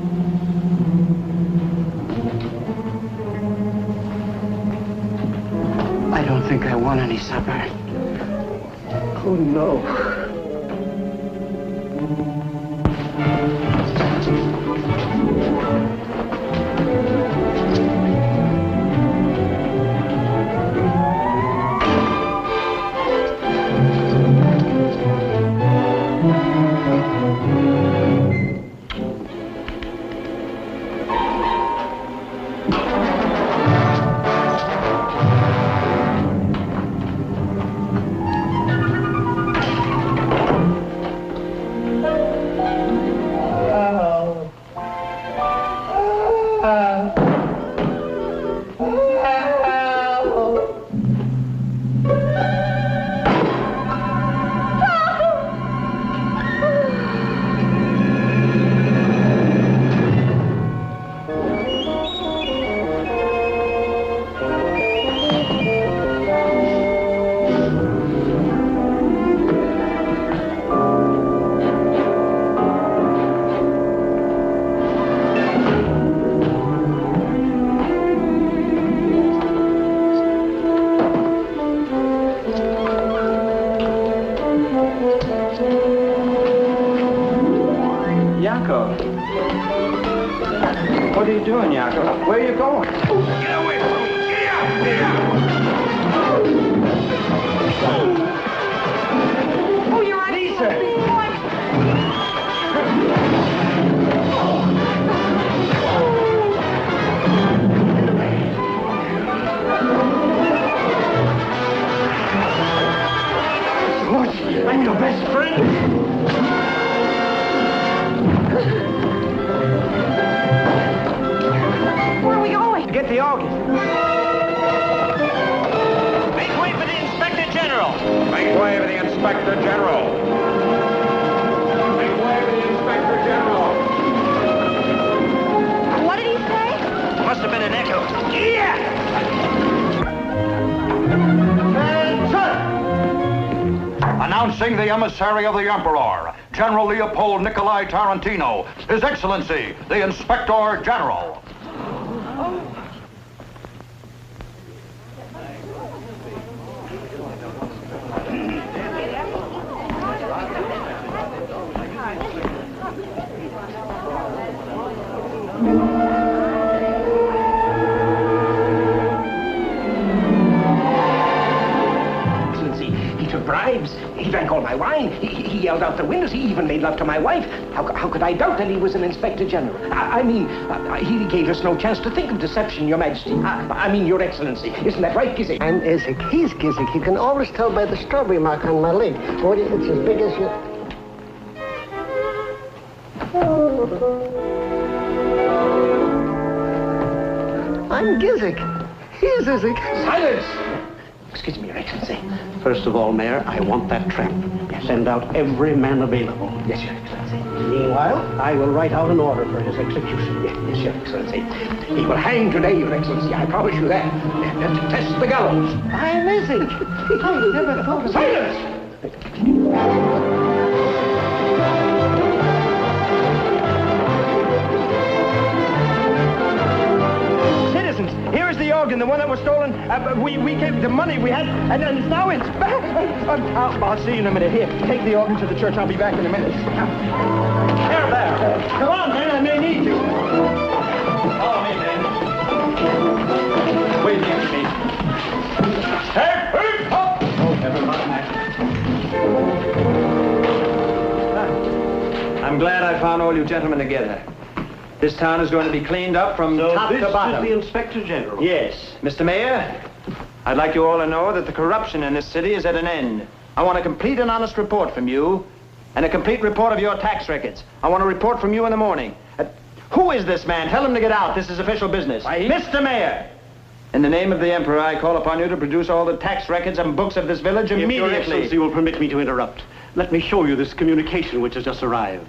S17: I don't think I want any supper.
S8: Oh, no.
S10: What are you doing, Jakob? Where are you going?
S2: Get away from me! Get out! Get out!
S16: Oh, you're right.
S10: Lisa!
S2: I'm your best friend!
S16: Where are we going?
S10: To get the organ.
S3: Make way for the Inspector General.
S5: Make way for the Inspector General. Make way for the Inspector General.
S16: What did he say?
S3: Must have been an echo. Yeah!
S21: Announcing the emissary of the Emperor, General Leopold Nikolai Tarantino, His Excellency, the Inspector General.
S3: Bribes. He drank all my wine. He yelled out the windows. He even made love to my wife. How could I doubt that he was an Inspector General? I mean, he gave us no chance to think of deception, Your Majesty. I mean, Your Excellency. Isn't that right, Gizik?
S12: I'm Isaac. He's Gizik. You can always tell by the strawberry mark on my leg. It's as big as you... I'm Gizik. He's Isaac.
S3: Silence! Excuse me, Your Excellency. First of all, Mayor, I want that tramp. Send out every man available. Yes, Your Excellency. Meanwhile, I will write out an order for his execution. Yes, Your Excellency. He will hang today, Your Excellency. I promise you that. To test the gallows.
S12: I'm Isaac. I never thought of...
S3: Silence!
S10: Here is the organ, the one that was stolen. We gave the money we had, and now it's back. I'll see you in a minute. Here, take the organ to the church. I'll be back in a minute. Here, there. Come on, man. I may need you. Follow me, man. Wait here, me. Hey, up! Oh, never mind. I'm glad I found all you gentlemen together. This town is going to be cleaned up from top to bottom.
S3: This is the Inspector General.
S10: Yes. Mr. Mayor, I'd like you all to know that the corruption in this city is at an end. I want a complete and honest report from you, and a complete report of your tax records. I want a report from you in the morning. Who is this man? Tell him to get out. This is official business. Mr. Mayor, in the name of the Emperor, I call upon you to produce all the tax records and books of this village immediately.
S14: If Your Excellency will permit me to interrupt, let me show you this communication which has just arrived.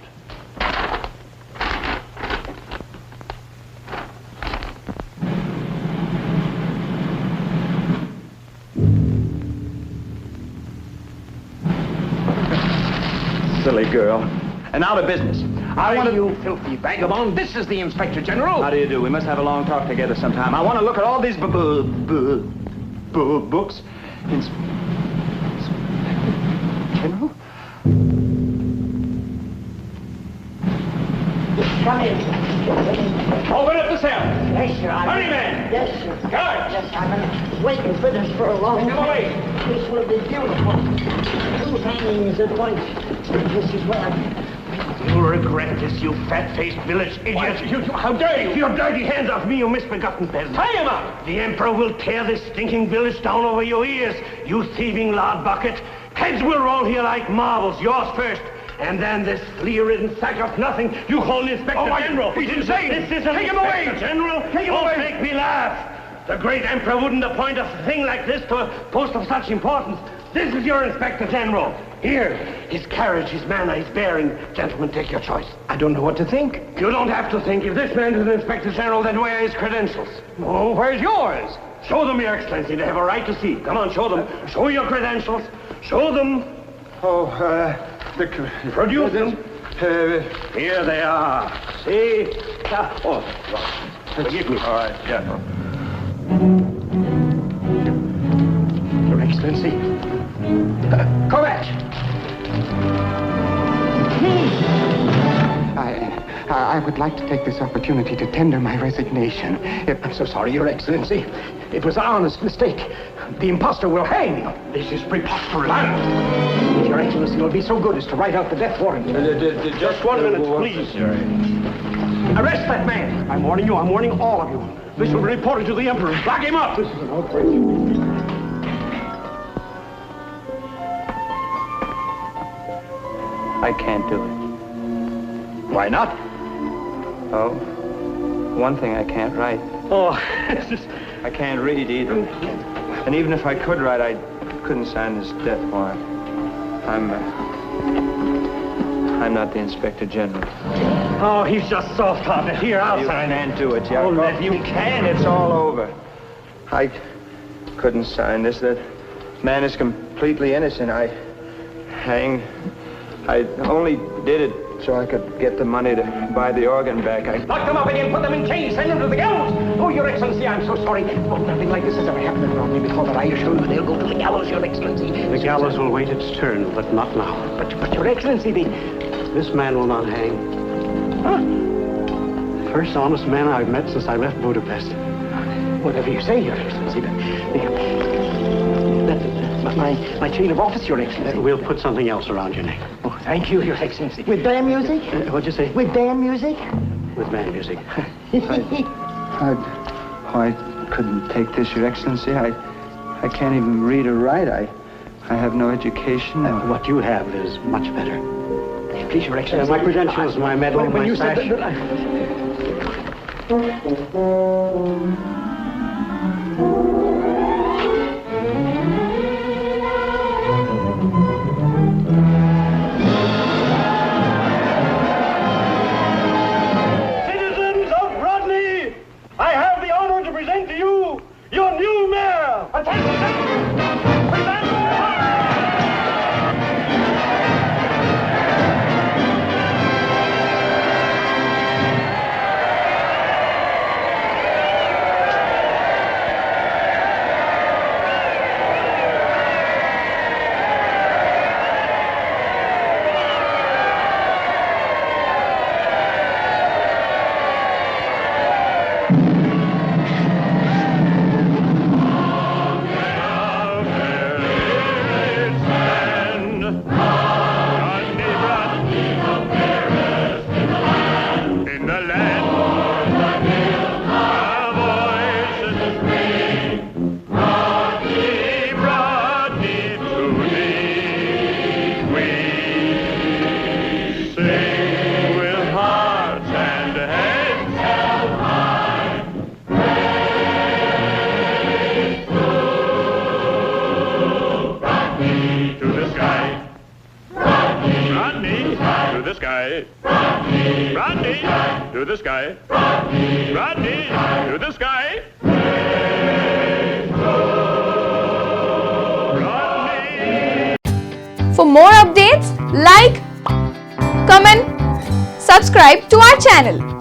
S10: silly girl. And now to business.
S3: You filthy vagabond. This is the Inspector General.
S10: How do you do? We must have a long talk together sometime. I want to look at all these books. General?
S12: Come in.
S2: Open up the cell.
S12: Yes, sir.
S2: Hurry, man.
S12: Yes, sir.
S2: Guards.
S12: Yes, I've been waiting for this for a long
S2: Take them away.
S12: This will be beautiful. 2 hangings at once. This is where
S2: You'll regret this, you fat-faced village idiot. How dare you? Your dirty hands off me, you misbegotten peasant. Tie him up! The Emperor will tear this stinking village down over your ears, you thieving lard bucket. Heads will roll here like marbles, yours first. And then this flea-ridden sack of nothing you call an Inspector General.
S3: He's insane!
S2: This is an Inspector General?
S3: Take him away!
S2: Don't make me laugh. The great Emperor wouldn't appoint a thing like this to a post of such importance. This is your Inspector General. Here, his carriage, his manner, his bearing. Gentlemen, take your choice.
S3: I don't know what to think.
S2: You don't have to think. If this man is an Inspector General, then where are his credentials?
S3: Oh, where's yours?
S2: Show them, Your Excellency. They have a right to see. Come on, show them. Show your credentials. Show them. Produce them. Here they are. See? Forgive me.
S10: All right, yeah.
S2: Your Excellency. Correct.
S17: I would like to take this opportunity to tender my resignation.
S3: I'm so sorry, Your Excellency. It was an honest mistake. The impostor will hang.
S2: This is preposterous.
S3: If Your Excellency will be so good as to write out the death warrant.
S2: Just 1 minute, please.
S3: Arrest that man. I'm warning you. I'm warning all of you. This will be reported to the Emperor.
S2: Lock him up.
S3: This is an outrage.
S10: I can't do it.
S3: Why not?
S10: Oh, one thing I can't write.
S3: Oh,
S10: I can't read either. And even if I could write, I couldn't sign this death warrant. I'm not the Inspector General.
S2: Oh, he's just soft-hearted. Here, I'll sign it.
S10: You can't do it, Jack.
S2: Oh,
S10: If you can, it's all over. I couldn't sign this. That man is completely innocent. I only did it so I could get the money to buy the organ back.
S3: Lock them up again, put them in chains, send them to the gallows. Oh, Your Excellency, I'm so sorry. Oh, nothing like this has ever happened around me before, but I assure you they'll go to the gallows, Your Excellency.
S13: The gallows will wait its turn, but not now.
S3: But Your Excellency,
S13: This man will not hang.
S3: Huh?
S13: First honest man I've met since I left Budapest.
S3: Whatever you say, Your Excellency, my chain of office, Your Excellency.
S13: We'll put something else around your neck.
S3: Oh, thank you, Your Excellency.
S12: With band music?
S13: What'd you say?
S12: With band music?
S13: With band music.
S10: I couldn't take this, Your Excellency. I can't even read or write. I have no education.
S13: What you have is much better.
S3: Please, Your Excellency.
S13: My credentials, my medal, and my sash.
S2: Citizens of Rodney, I have the honor to present to you your new mayor. Attention!
S20: Rodney, to the sky. Rodney, to the sky.
S4: For more updates, like, subscribe to our channel.